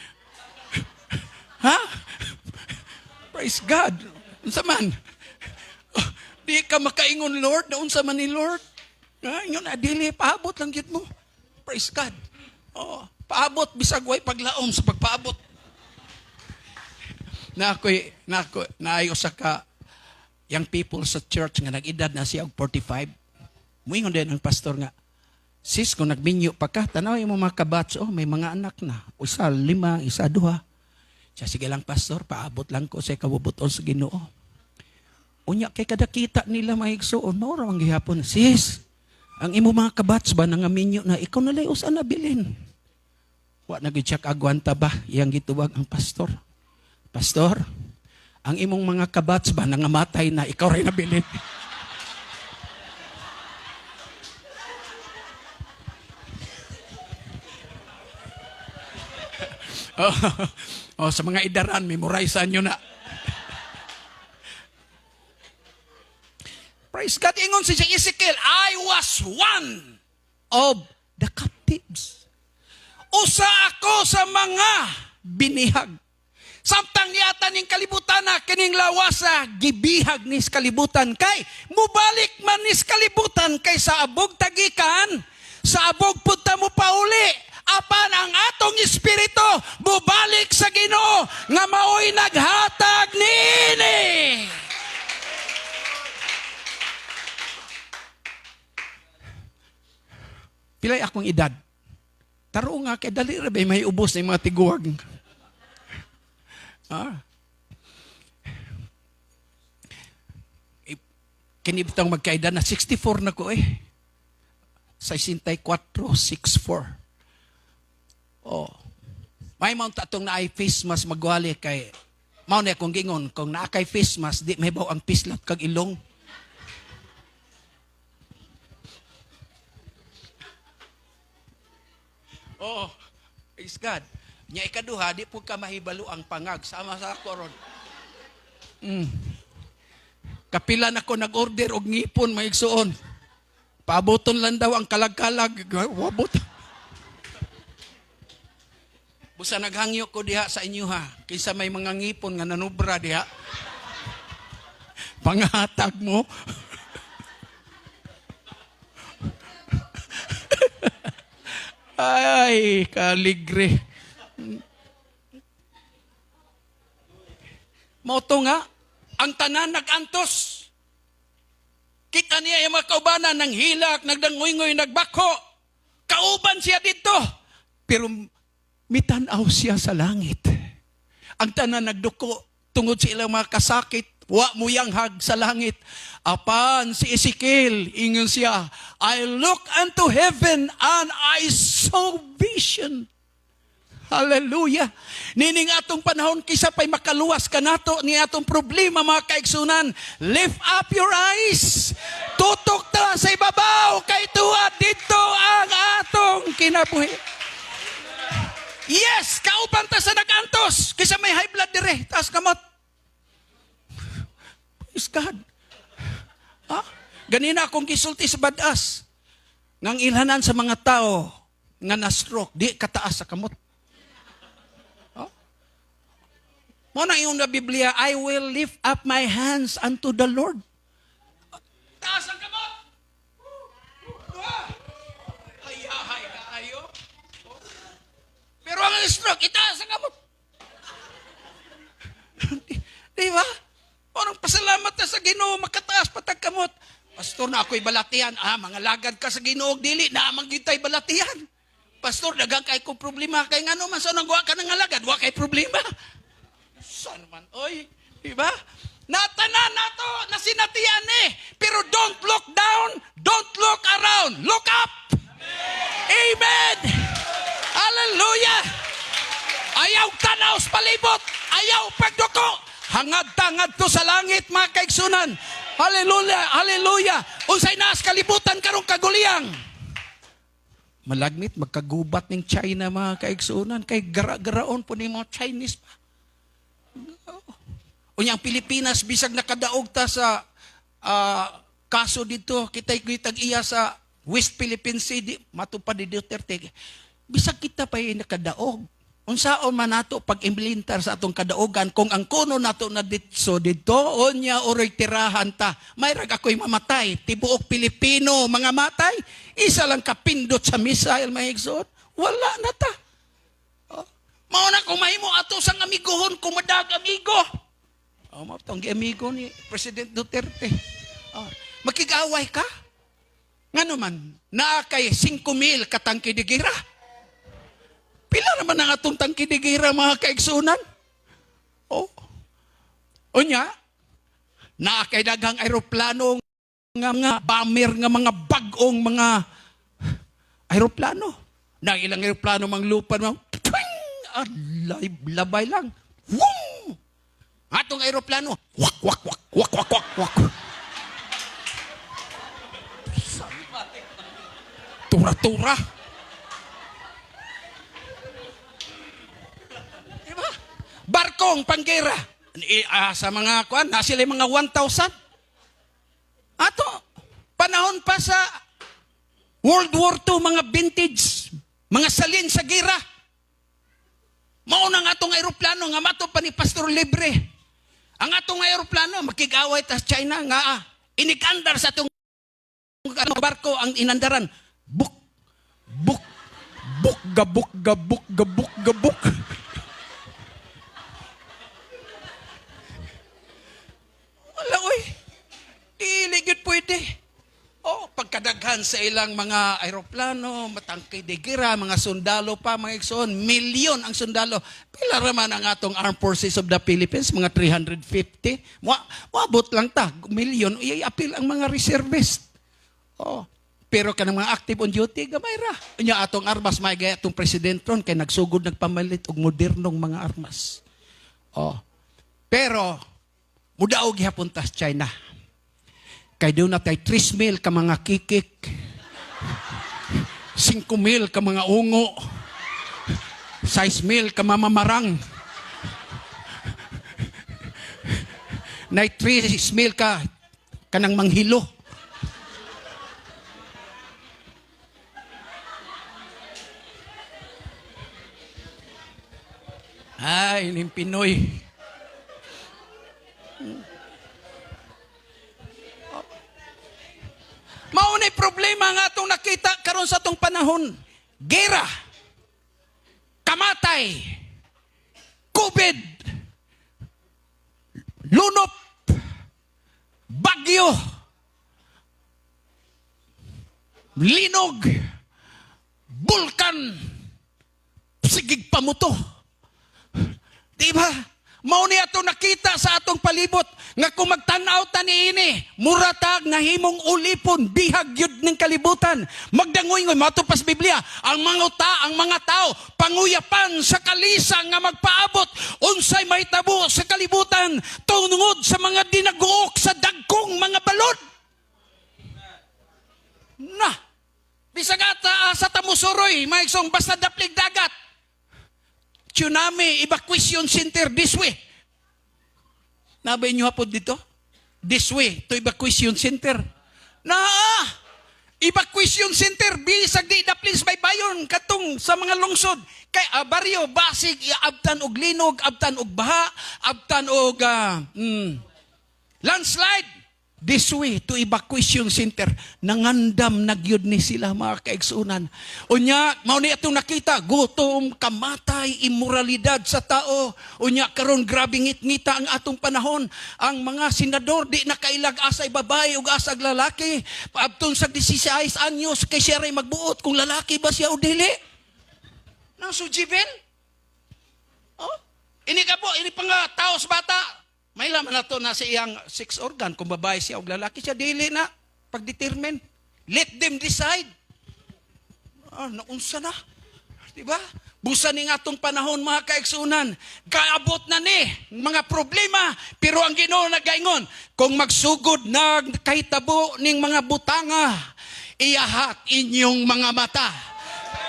Ha? Praise God. Unsa man? Oh, di ka makaingon, Lord, na unsa man ni Lord. Yun, adili, paabot lang yun mo. Praise God. Oh, paabot, bisag way paglaom sa pagpaabot. Naayo sa ka young people sa church nga nag-edad na siya og 45. Muingon din ang pastor nga, sis, kung nagminyo pa ka, tanawin mo mga kabats, oh, may mga anak na. Isa, 5, isa, 2. Siya, sige lang, pastor, paabot lang ko sa kabubuton sa Ginoo. Unya, kay kadakita nila mahigsoon, maura ang gihapon, sis, ang imo mga kabats ba, nangaminyo na, ikaw nalay usan na bilin. Wa nag-check agwanta ba, iyang gituwag ang pastor. Pastor, ang imong mga kabats ba, nangamatay na, ikaw rin nabilin. Sa mga idaran, memorizean nyo na. Praise God. Ingon si Ezekiel, I was one of the captives. Usa ako sa mga binihag. Samtang niyata ning kalibutan na kining lawasa, gibihag nis kalibutan kay, mubalik man nis kalibutan kay sa abog tagikan, sa abog punta mo pauli. Apan ang atong espiritu bubalik sa Ginoo nga mao'y naghatag niini. Pilay akong edad. Taro nga kay dali ra bay may ubos ng mga tiguwag. Kinibutang magkaedad na 64 na ko eh. 64, 64. Oh. May mount atong na ay face mask magwali kay mao na akong gingon kung naa kay face mask di mahibaw ang pislat kag ilong. Oh, praise God. Nya ikaduha di po ka mahibalo ang pangag sama sa ako ron. Kapila na ko nag-order og ngipon maigsuon. Paaboton lang daw ang kalag-kalag, wabot. Busa naghangyo ko diha sa inyo ha. Kaysa may mga ngipon nga nanubra diha. Pangatag mo. Ay, kaligre. Moto nga, ang tanan nag-antos. Kita niya yung mga kaubanan ng hilak, nagdangoy-ngoy, nagbako. Kauban siya dito. Pero mitanaw siya sa langit. Ang tanan nagduko tungod sa ilang mga kasakit, wa mo yanghag sa langit. Apan si Ezekiel, ingon siya, I look unto heaven and I saw vision. Hallelujah. Nining atong panahon, kisa pa'y makaluwas ka nato ni atong problema, mga kaigsunan. Lift up your eyes. Tutok ta sa ibabaw. Kay tuwa dito ang atong kinabuhi. Yes, kauban ta sa nagantos. Kisa may high blood dire. Taas kamot. Praise God. Ha? Ganina akong gisulti sa badas. Ngang ilhanan sa mga tao nga na-stroke, di kataas sa kamot. Mo na yung na Biblia, I will lift up my hands unto the Lord. Taas ang kamot! Hay, kaayo. Pero ang stroke, itaas ang kamot. Di ba? Parang pasalamat na sa Ginoo, makataas patag kamot. Pastor, na ako'y balatian. Mga lagad ka sa Ginoo, dili na manggitay balatian. Pastor, dagang kay ko problema. Kay nga naman, so nang gawa ka ng alagad, wa kay problema. Saan man, oy, diba? Natanan nato na sinatian pero don't look down, don't look around, look up. Amen. Hallelujah. Ayaw tanaw sa palibot, ayaw pagduko, hangad-tangad to sa langit, mga kaigsunan. Hallelujah, hallelujah. Unsay naas kalibutan karong kaguliyang. Malagmit, magkagubat ng China, mga kaigsunan, kay gara-garaon po ni mga Chinese pa. Unyang Pilipinas, bisag nakadaog ta sa kaso dito, kita'y iya sa West Philippine Sea, matupad ni Duterte. Bisag kita pa yung nakadaog. Unsaon man nato pag-implintar sa atong kadaogan, kung ang kuno nato na dito, onya oroy tirahan ta. Mayrag ako'y mamatay, tibuok Pilipino, mga matay, isa lang kapindot sa missile, mga igsoon. Wala na ta. Mauna kung mahimo ato sang amiguhon, kumadag amigo. Matong amigo ni President Duterte. Makigaway ka? Nga naman, naakay 5,000 katangki de gira. Pila naman ang atong tangki de gira, mga kaigsunan? Unya, naakay daghang aeroplano nga bomber nga mga bagong mga aeroplano. Nang ilang aeroplano mang lupan mo, labay lang. Wum! Atong aeroplano, wak, wak, wak, wak, wak, wak, wak. Tura-tura. Diba? Barkong panggera. Sa mga kuan, sila mga 1,000. Ato, panahon pa sa World War II, mga vintage, mga salin sa gira. Maunang atong aeroplano nga mato pa ni Pastor Libre. Ang atong aeroplano makig-away ta sa China nga inikandar sa atong barko ang inandaran. Buk buk buk gabuk gabuk gabuk gabuk. Wala oy. Dili gyud pwede. Pagkadaghan sa ilang mga aeroplano, matangkay de gira, mga sundalo pa, mga igsoon, milyon ang sundalo. Pila raman ang atong Armed Forces of the Philippines, mga 350. Wabot lang ta, milyon, i-appeal ang mga reservist. Pero kanang mga active on duty, gamay ra. Nya atong armas, may gaya atong presidentron, kay nagsugod, nagpamalit og modernong mga armas. Pero, mudaog gihapon ta sa China. Kay doon na tayo 3,000 ka mga kikik, 5,000 ka mga ungo, 6,000 ka mamamarang, 3,000 ka kanang manghilo. Ay, ining Pinoy. Maunay problema nga itong nakita karon sa itong panahon. Gera, kamatay, COVID, lunop, bagyo, linog, bulkan. Sigig pa mo to. Diba? Mao ni ato nakita sa atong palibot nga kung magtanaw ta niini, muratag nga himong ulipon bihag yud ning kalibutan. Magdangoy-ngoy mato pas Biblia, ang mga tao panguyapan sa kalisang nga magpaabot unsay mahitabo sa kalibutan tungod sa mga dinaguok sa dagkong mga balod. Na, bisag ata sa tamusuroy, maigsong basta daplig dagat. Tsunami evacuation center this way. Nabay nyo hapon dito? This way to evacuation center. Evacuation center bisag di daplis baybayon katong sa mga lungsod. Kay baryo basig abtan og linog, abtan og baha, abtan og landslide. This way to evacuation center. Nangandam nagyud ni sila mga kaigsunan. Unya, mao ni atong nakita, gutom, kamatay, immoralidad sa tao. Unya, karon grabe ngit-ngita ang atong panahon. Ang mga senador, di nakailag asay babae o asag lalaki. Paabton sa 16 anyos, kay siya rin magbuot kung lalaki ba siya o dili. Nang sujibin? Oh? Ini ka po, ini pang tao sa bata. May laman na to na sa iyang sex organ. Kung babae siya o lalaki siya, dili na. Pag-determine. Let them decide. Naunsa na. Diba? Busa ni nga itong panahon mga kaigsunan. Kaabot na ni mga problema. Pero ang Ginoo nagaingon, kung magsugod na kahitabo ning mga butanga, iyahat inyong mga mata.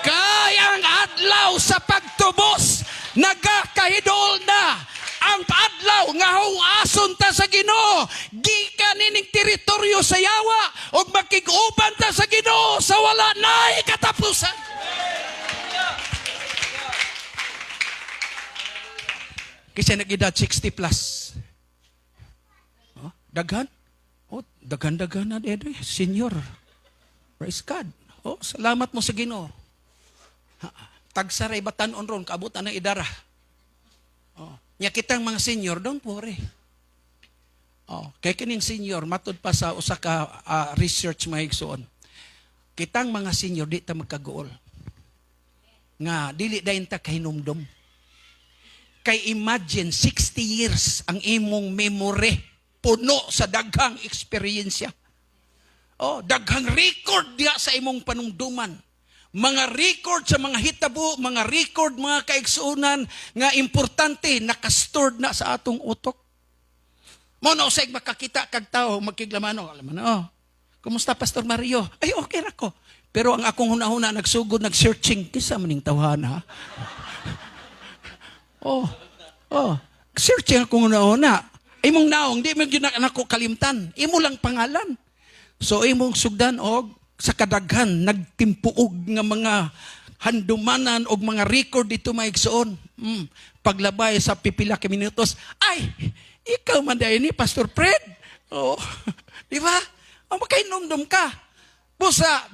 Kayang adlaw sa pagtubos, nagakahidol na. Ang paadlaw nga huason ta sa Ginoo, gikan ining teritoryo sa yawa, og makig-uban ta sa Ginoo sa wala nay katapusan. Kasi nag-edad 60 plus. Daghan? Daghan na dedo, senior. Praise God. Salamat mo sa Ginoo. Tagsaray batan-on ron, kaabutan ng idara. Nya kitang mga senior, don't worry. Kay kining senior, matud pa sa usa ka research mahigsoon. Kitang mga senior, di ta magkagool. Nga, dili dahin ta kahinumdom. Kay imagine, 60 years ang imong memory, puno sa daghang eksperyensya. Daghang record diya sa imong panumduman. Mga record sa mga hitabo, mga record, mga kaigsuunan, nga importante, nakastored na sa atong utok. Mono, sa makakita kag tao, magkiglamano, alam mo na, kumusta Pastor Mario? Ay, okay na ko. Pero ang akong hunahuna, nagsugod, nag-searching, kisa maning tawhan, ha? Searching akong hunahuna. Imong naong, di mo ginako kalimtan. Imo lang pangalan. So, imong sugdan, sa kadaghan, nagtimpuog nga mga handumanan o mga record dito maigsoon. Paglabay sa pipila ka minutos, ay, ikaw man dahil ni Pastor Fred. Di ba? Makainomdom ka. Busa,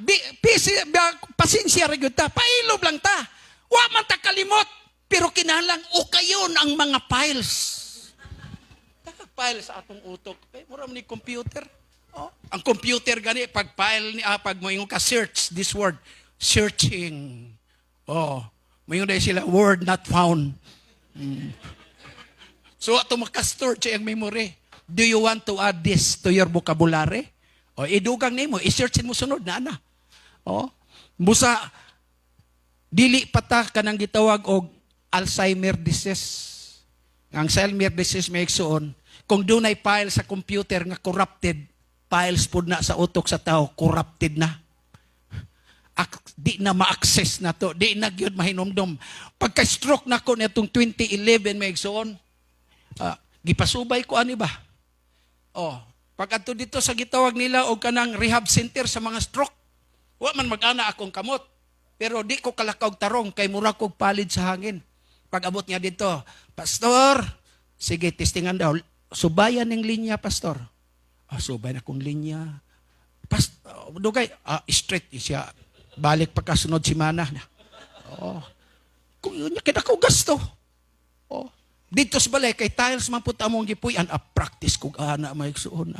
pasensya rin yun ta, pailob lang ta. Wa man ta kalimot, pero kinalang ukayon ang mga files. Files sa atong utok. Mura man ni computer. Ang computer gani pag file ni pag mo yung ka-search this word, searching. Mo yung dahil sila word not found. So ato maka-store sa iyang memory. Do you want to add this to your vocabulary? Idugang nimo, i-searchin mo sunod na. Busa dili pata kanang gitawag og Alzheimer disease. Ang Alzheimer disease may igsoon, kung dunay file sa computer nga corrupted, files po na sa utok sa tao, corrupted na. Di na ma-access na to. Di na yun mahinomdom. Pagka-stroke na ko netong 2011, may igsoon, gipasubay ko ani ba? Pag-ato dito sa gitawag nila o kanang rehab center sa mga stroke, wa man mag-ana akong kamot. Pero di ko kalakaw tarong, kay mura kong palid sa hangin. Pag-abot niya dito, Pastor, sige, testingan daw. Subayan ng linya, Pastor. Subay na kong linya. Dugay, straight siya. Balik pagkasunod si Mana. Kung yun niya, kinakaw gasto. Dito sa balay, kay tiles man po tamong gipuyan, practice ko ana, maigsuon.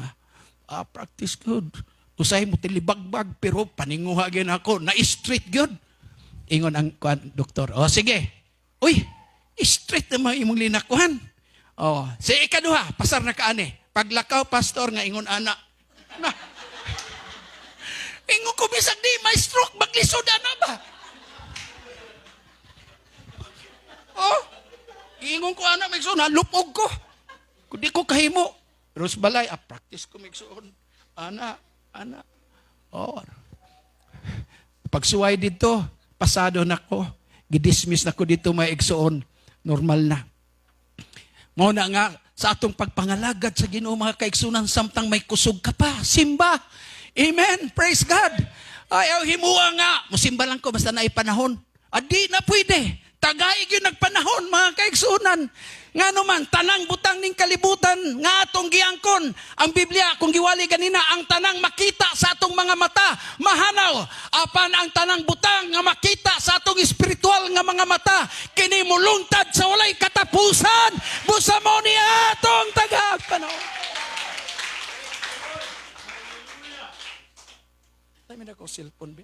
Practice good. Usay mo tilibagbag, pero paninguha gin ako, na-street good. Ingon ang doktor. O sige. Uy, straight na mga imong linakuhan. O, si ikaduha, pasar na kaani. Paglakaw, pastor, nga ingon ana. Na. Ingon ko bisag di, may stroke, maglisod ana ba? Oh, ingon ko ana, may na lupog ko. Kung di ko kahimo. Pero sa balay, practice ko migsuon. Ana. Oh. Pagsuway dito, pasado na ko. Gidismiss na ko dito may igsuon. Normal na. Muna nga, sa atong pagpangalagad sa Ginoo mga kaigsunan, samtang may kusog ka pa. Simba. Amen. Praise God. Ayaw himua nga. Musimba lang ko, basta na ipanahon. Di na pwede. Tagaig yun nagpanahon, mga kaigsunan. Nga naman, tanang butang ning kalibutan, nga atong giangkon. Ang Biblia, kung giwali ganina, ang tanang makita sa atong mga mata, mahanaw. Apan ang tanang butang nga makita sa atong espiritual nga mga mata, kinimulungtad sa walay katapusan. Busa mo ni atong tagapanahon. Tayo na ko cellphone, be.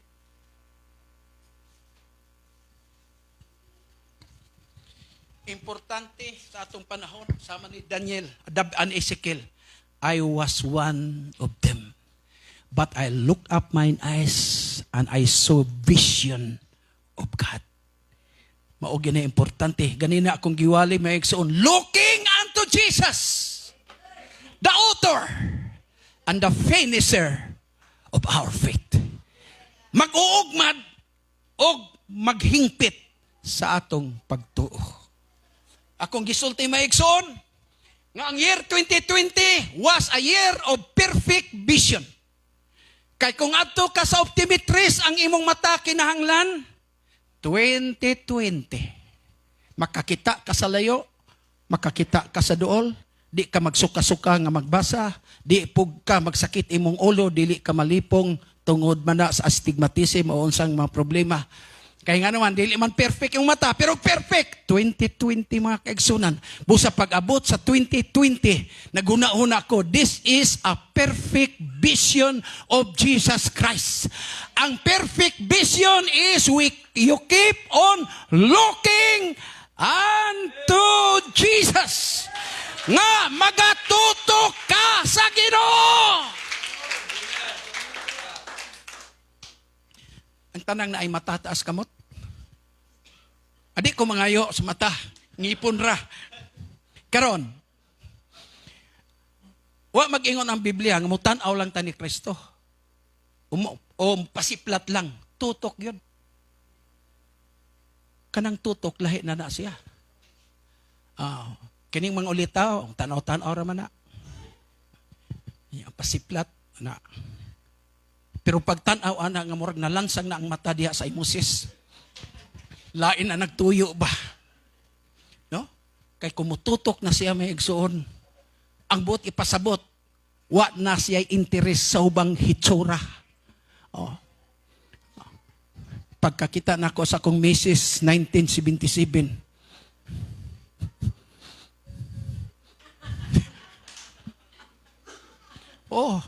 Importante sa atong panahon, sama ni Daniel, and Ezekiel, I was one of them. But I looked up mine eyes and I saw vision of God. Maugin na importante. Ganina akong giwali may igsoon, looking unto Jesus, the author and the finisher of our faith. Mag-uugmad o maghingpit sa atong pagtuo. Akong gisulti maigsoon nga ang year 2020 was a year of perfect vision. Kay kung adto ka sa optometrist ang imong mata kinahanglan 2020. Makakita ka sa layo, makakita ka sa duol, di ka magsuka-suka nga magbasa, di pug ka magsakit imong ulo, dili ka malipong tungod man na sa astigmatism o unsang mga problema. Kaya nga naman, dili man perfect yung mata, pero perfect. 2020 mga kaigsunan. Busa pag-abot sa 2020, naguna-una ko, this is a perfect vision of Jesus Christ. Ang perfect vision is you keep on looking unto Jesus. Nga magatutok ka sa Ginoo. Ang tanang na ay matataas kamot. Adi ko mangayo sa mata, ngipon ra. Karon, wa mag-ingon ang Biblia, nga mutanaw lang ta ni Kristo. O pasiplat lang, tutok yun. Kanang tutok, lahi na siya. Kining mga ulitaw, tanaw-tanaw ra man na. Pasiplat na. Pero pag tanaw ana nga murag nalansang na ang mata diha sa imusis. Lain na nagtuyo ba? No? Kay kumututok na siya may igsuon. Ang buot ipasabot, wa na siya interes sa ubang hitsura. Oh. Pagkakita na ko sa akong misis 1977. Oh,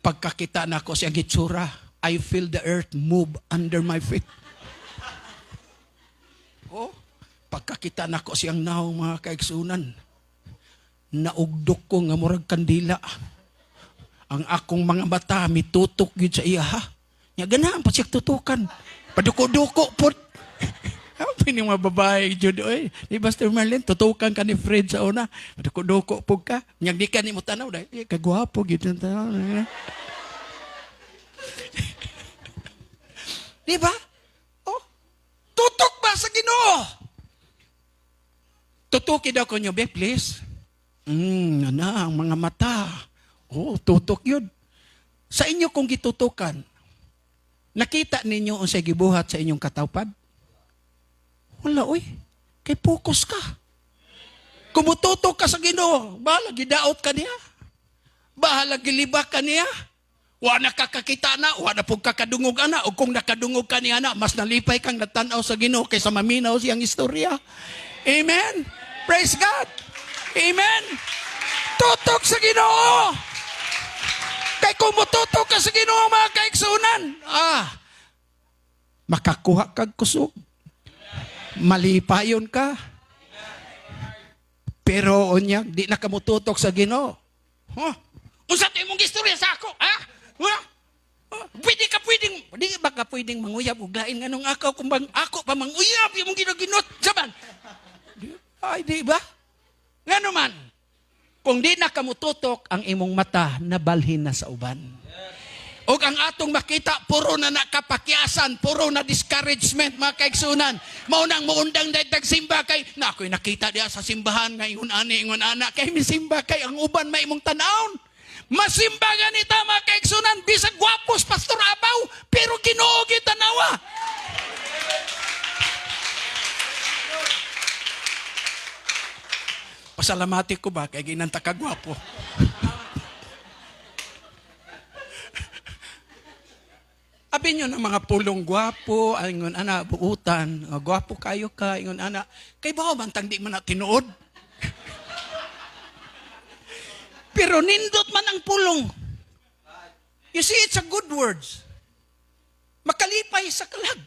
pagkakita na ko siyang hitsura, I feel the earth move under my feet. Oh, pagkakita na ko siyang naong mga kaigsunan, naugdok ko nga murag kandila. Ang akong mga mata, mitutok yun sa iya, ha? Nga ganaan pa siya tutukan. Paduko-duko po. Apa ni mga babae, Jude, oy. Di Pastor Marlene, tutukan ka ni Fred sa una. Paduko-duko po ka. Nga di ka ni mo tanaw, dahil kagwapo, gitu. Di ba? Oh, tutok ba sa Ginoo? Tutuki daw ko nyo, be, please. Ang mga mata. Oh, tutok yun. Sa inyo kung gitutukan, nakita ninyo ang sa gibuhat sa inyong katawpad? Wala, oy. Kay focus ka. Kumututok ka sa Ginoo, bahala, gidaot ka niya. Bahala, gilibak ka niya. Wa na kakakita na, wa na pong kakadungog ana. O kung nakadungog ka niya na, mas nalipay kang natanaw sa Ginoo kaysa maminaw siyang istorya. Amen? Praise God. Amen? Tutok sa Ginoo. Kay kung mututok ka sa Ginoo, mga kaigsunan, makakuha kag kusog. Malipayon ka. Pero unya, di na kamututok sa Ginoo. Huh? Unsa to imong istorya sa ako? Ha? Huh? Pwede ba ka pwedeng manguyab og lain nganong ako kung ako pa manguyab imong ginaginot saban? Ay di ba? Ngano man? Kung di na kamututok ang imong mata, nabalhin na sa uban. O ang atong makita, puro na nakapakyasan, puro na discouragement, mga kaigsunan. Maunang muundang daytag simba kay, na ako'y nakita diya sa simbahan, ngayon ani, ingon ana, kay misimba kay ang uban may imong tanawon. Masimba ganita, mga kaigsunan, bisag gwapos, Pastor Abaw, pero Ginoo gyud tanawa. Pasalamati ko ba, kay ginanta kagwapo. Abi nyo ng mga pulong gwapo, ingon ana, buutan, gwapo kayo ka, ingon ana, kay ba bantang di man na tinuod? Pero nindot man ang pulong. You see, it's a good words. Makalipay sa kalag.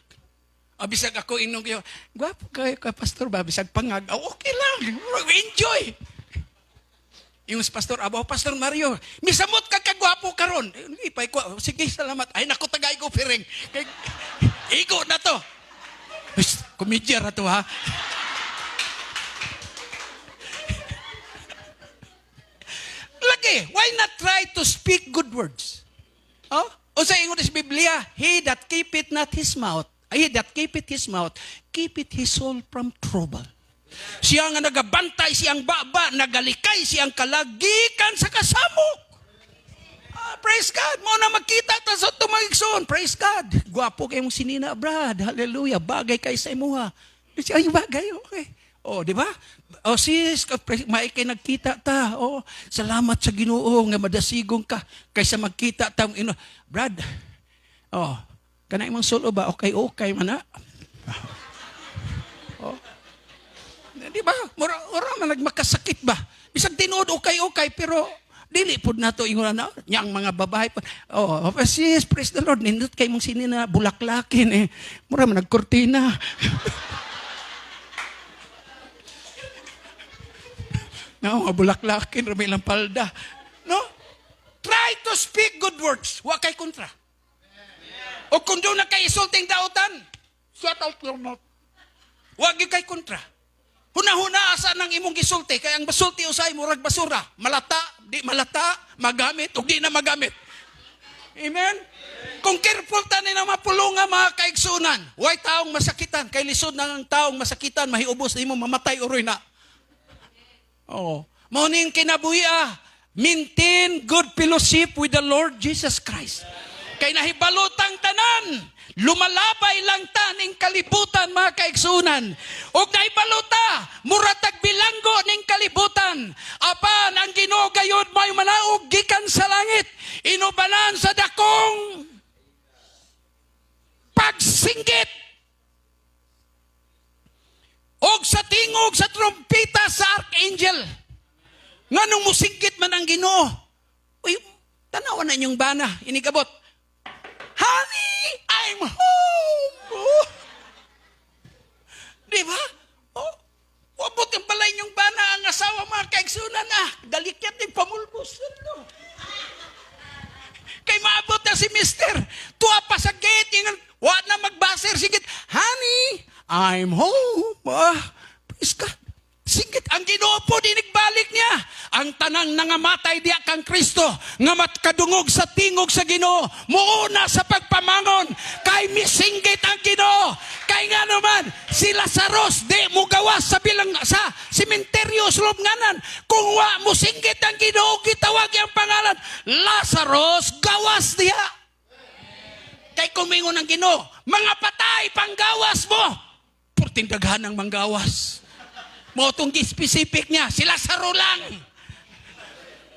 Bisag ako inong kayo, gwapo kayo ka, Pastor ba, bisag pangag, okay lang, enjoy. Yung Pastor Abaw, Pastor Mario, misamot ka kagwapo karon. Ipay ko, sige, salamat. Ay, naku, tagay ko, piring. Igo na to. Komedya na to, ha? Lagi, why not try to speak good words? Oh? O sa ingon sa Biblia, he that keepeth not his mouth, keepeth his soul from trouble. Siya nga nagabantay, siyang baba, nagalikay, siyang kalagikan sa kasamok. Praise God. Mo na makita ta sa tumagigsoon. Praise God. Gwapo kayong sinina, Brad. Hallelujah. Bagay kay sa imuha. Ay, bagay, okay. Oh, di ba? Oh, sis, maikay nagkita ta. Oh, salamat sa Ginoo nga madasigong ka kaysa magkita ta. Brad, oh, kanay mong solo ba? Okay man na. Oh. Di ba? Mura man nagmakasakit ba? Bisag tinuod okay, pero dili pod nato ingon na yang mga babae pa. Oh, sis, praise the Lord. Nindot kay mong sinina bulaklakin mura man nagkortina. No, bulaklakin rami lang palda. No? Try to speak good words. Wa kay kontra. O kung doon na kay isulting dautan, shut out your mouth. Wa gyud kay kontra. Huna-huna asa nang imong gisulti kay ang basulti usay murag basura, malata, di malata, magamit ug di na magamit. Amen. Kung careful ta ni na mapulunga mga kaigsunan, way taong masakitan kay lisod na ang taong masakitan mahiubos nimo mamatay uroy na. Oh, mao ning kinabuhi maintain good fellowship with the Lord Jesus Christ. Kay nahibalotang tanan, lumalabay lang ta ning kalibutan mga kaigsunan. Og nahibalota, muratag bilanggo ning kalibutan. Apan ang Ginoo gayud may manaog gikan sa langit, inubanan sa dakong pagsinggit. Og sa tingog sa trompeta sa archangel. Nganong musinggit man ang Ginoo. Uy, tanawan na inyong bana, inigabot. Honey, I'm home. Oh. Di ba? Oh, wabot yung pala inyong bana ang asawa mga kaigsunan dalikyat yung pamulbos. No? Kay maabot na si Mister. Tuwa pa sa gate. Wa na magbaser. Sigit, honey, I'm home. Praise God. Sigit, ang Ginoo po dinigbalik niya. Ang tanang nangamatay diya kang Kristo, nga matkadungog sa tingog sa Ginoo, muuna sa pagpamangon, kay misinggit ang Ginoo. Kay nga naman, si Lazarus, di mo gawas sa bilang sa sementeryo sulod nganan. Kung wa mo singgit ang Ginoo, gitawag ang pangalan, Lazarus, gawas diya. Kay kumingon ang Ginoo, mga patay, panggawas mo. Purtindaghan ang manggawas. Mo itong specific niya, si Lazaro lang.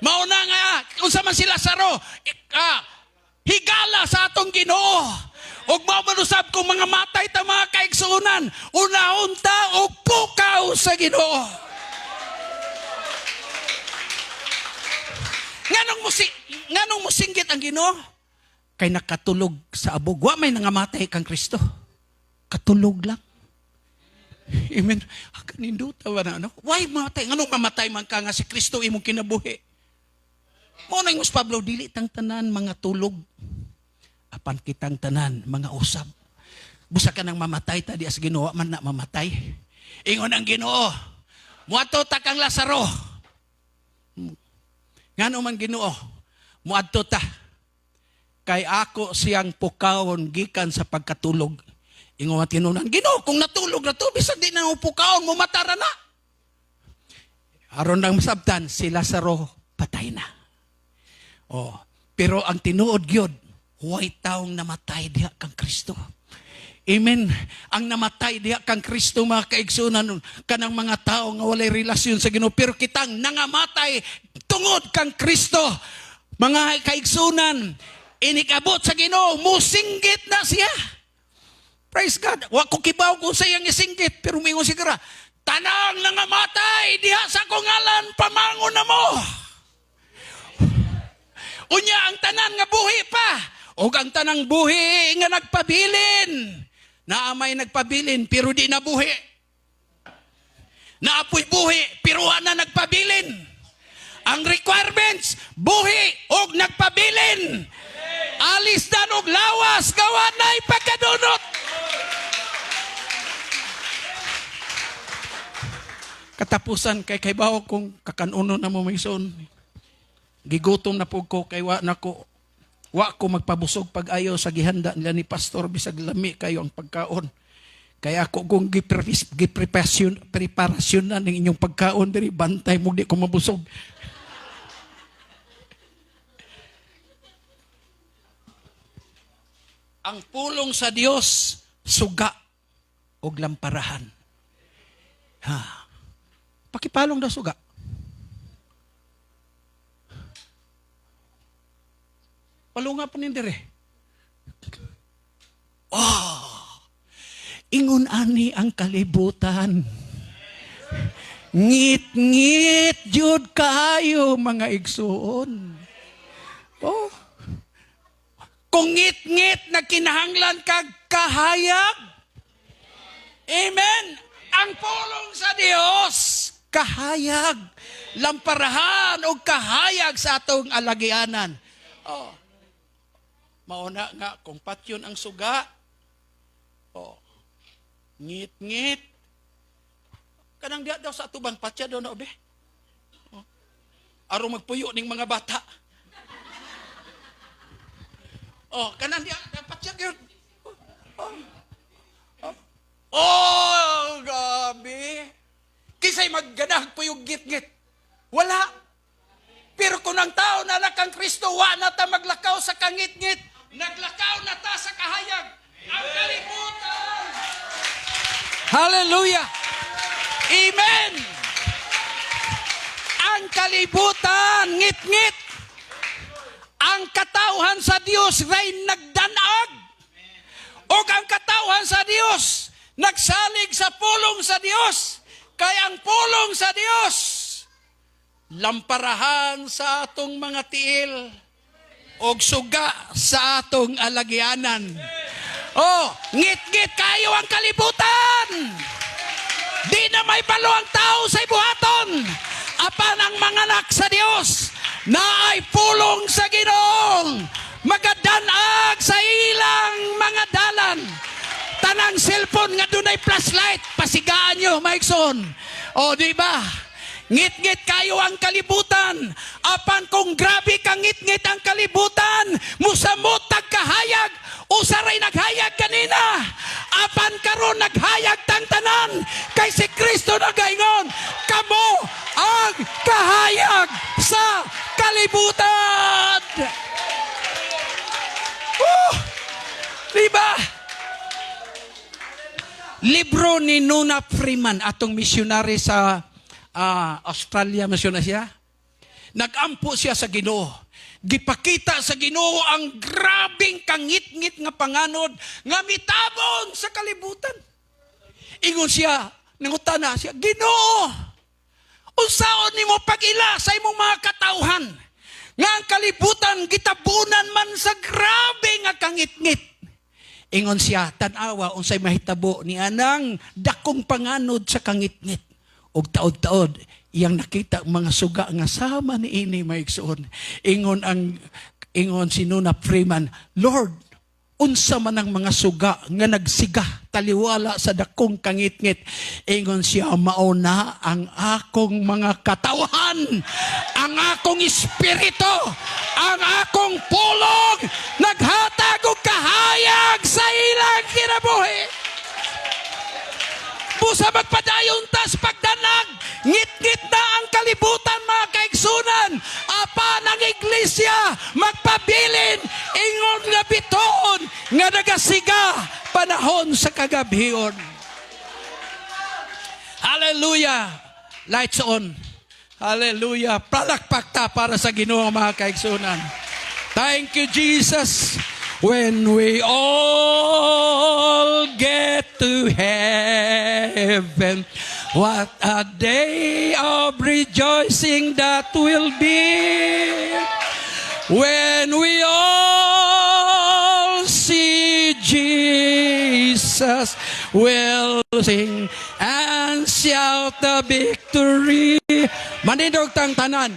Mauna nga, kung sa man si Lazaro, higala sa atong Ginoo. Og mamanusab kung mga matay ta mga kaigsunan, unahon ta og pukaw sa Ginoo. Nganong musinggit ang Ginoo? Kay nakatulog sa abog. Wa may nangamatay kang Kristo. katulog lang. Amen. Kaninduta ba na? Why mamatay? Anong mamatay man ka nga si Kristo imong kinabuhi? Mo na yung Pablo, dili tang tanan mga tulog. Apan kitang tanan mga usab. Busa ka nang mamatay, tadi as Ginoo man na mamatay. Ingon ang Ginoo, muadto ta kang Lazaro. Ngano man Ginoo, muadto ta. Kay ako siyang pukawon gikan sa pagkatulog. Ingon at tinunan, Ginoo, kung natulog na to, bisag di na pukawon, mumatara na. Aron nang masabtan, si Lazaro patay na. Oh, pero ang tinuod gyud, huway taong namatay diha kang Kristo. Amen. Ang namatay diha kang Kristo, mga kaigsunan, kanang mga tao nga walay relasyon sa Ginoo, pero kitang nangamatay tungod kang Kristo. Mga kaigsunan, inikabot sa Ginoo, musinggit na siya. Praise God. Wa ko kibaw kung sayang isinggit, pero mingon sigara, tanang nangamatay diha sa kungalan, pamangon na mo. Unya ang tanan nga buhi pa, o ang tanang buhi nga nagpabilin. Naamay nagpabilin, pero di nabuhi. Naapoy buhi, pero na nagpabilin. Ang requirements, buhi o nagpabilin. Alis na og lawas, gawa na'y pagkadunot. Katapusan kay bawo kung kakanuno na mo may son. Gigutom na po ko kay wa ko magpabusog pag-ayo sa gihanda nila ni pastor bisag lami kayo ang pagkaon. Kaya ako kung preparasyon na ng inyong pagkaon diri bantay mo di ko mabusog. Ang pulong sa Dios suga og lamparahan. Ha. Pakipalong daw suga. Palunga pa nindire. Oh, ingon ani ang kalibutan. Ngit-ngit jud kayo mga igsuon. Oh. Kung ngit-ngit na kinahanglan kag kahayag. Amen. Ang pulong sa Dios kahayag, lamparahan o kahayag sa atong alagianan. Oh. Mauna nga, kung patyon ang suga, oh, ngit-ngit. Kanang diya daw sa atubang patya daw na, obe. Oh. Araw magpuyo ning mga bata. Oh, kanang diya, patya yun. Oh. Oh. Oh, gabi. Kisay magganag po yung ngit-ngit. Wala. Pero kung ang tao na nakang Kristo, wa na ta maglakaw sa kangit-ngit. Naglakaw na ta sa kahayag. Ang kalibutan. Hallelujah. Amen. Ang kalibutan, ngit-ngit. Ang katauhan sa Dios ray nagdanag. O ang katauhan sa Dios nagsalig sa pulong sa Dios. Kaya ang pulong sa Dios lamparahan sa atong mga tiil og suga sa atong alagianan. Oh, ngit-ngit kayo ang kalibutan. Di na may balo ang tao sa ibuhaton. Apan ang mga anak sa Dios na ay pulong sa Ginoong magadanag sa ilang mga dalan. Tanang cellphone nga dunay flashlight, pasigaan nyo, maigsoon. O, di ba? Ngit-ngit kayo ang kalibutan. Apan kung grabe kang ngit-ngit ang kalibutan, musamot tagkahayag, usaray naghayag kanina. Apan karon naghayag tang tanan, kay si Kristo nagaingon, kamo ang kahayag sa kalibutan. Diba? Libro ni Nona Freeman, atong missionary sa Australia, misyon na siya. Nagampo siya sa Ginoo. Gipakita sa Ginoo ang grabing kangit-ngit nga panganod nga mitabon sa kalibutan. Ingon siya, nangutana siya, Ginoo, unsaon nimo pag-ila sa imong mga katawhan nga ang kalibutan gitabunan man sa grabe nga kangit-ngit. Ingon siya, tanawa, unsay mahitabo ni anang dakong panganod sa kangitngit. Og taod-taod, iyang nakita ang mga suga nga sama ni ini maigsoon. Ingon si Nuna Freeman, Lord, unsa man ang mga suga nga nagsiga taliwala sa dakong kangitngit. Ingon siya, mauna ang akong mga katawan, ang akong espiritu, ang akong pulong, naghatag og kahayag sa ilang kinabuhi. Busa magpadayon tas pagdanag, ngit-ngit na ang kalibutan mga kaigsunan. Apa ng iglesia, magpabilin, ingon nga bitoon, nga nagasiga, panahon sa kagabhion. Hallelujah! Lights on. Hallelujah! Palakpak ta para sa Ginoo mga kaigsunan. Thank you, Jesus. When we all get to heaven, what a day of rejoicing that will be. When we all see Jesus, we'll sing and shout the victory. Manindog tang tanan.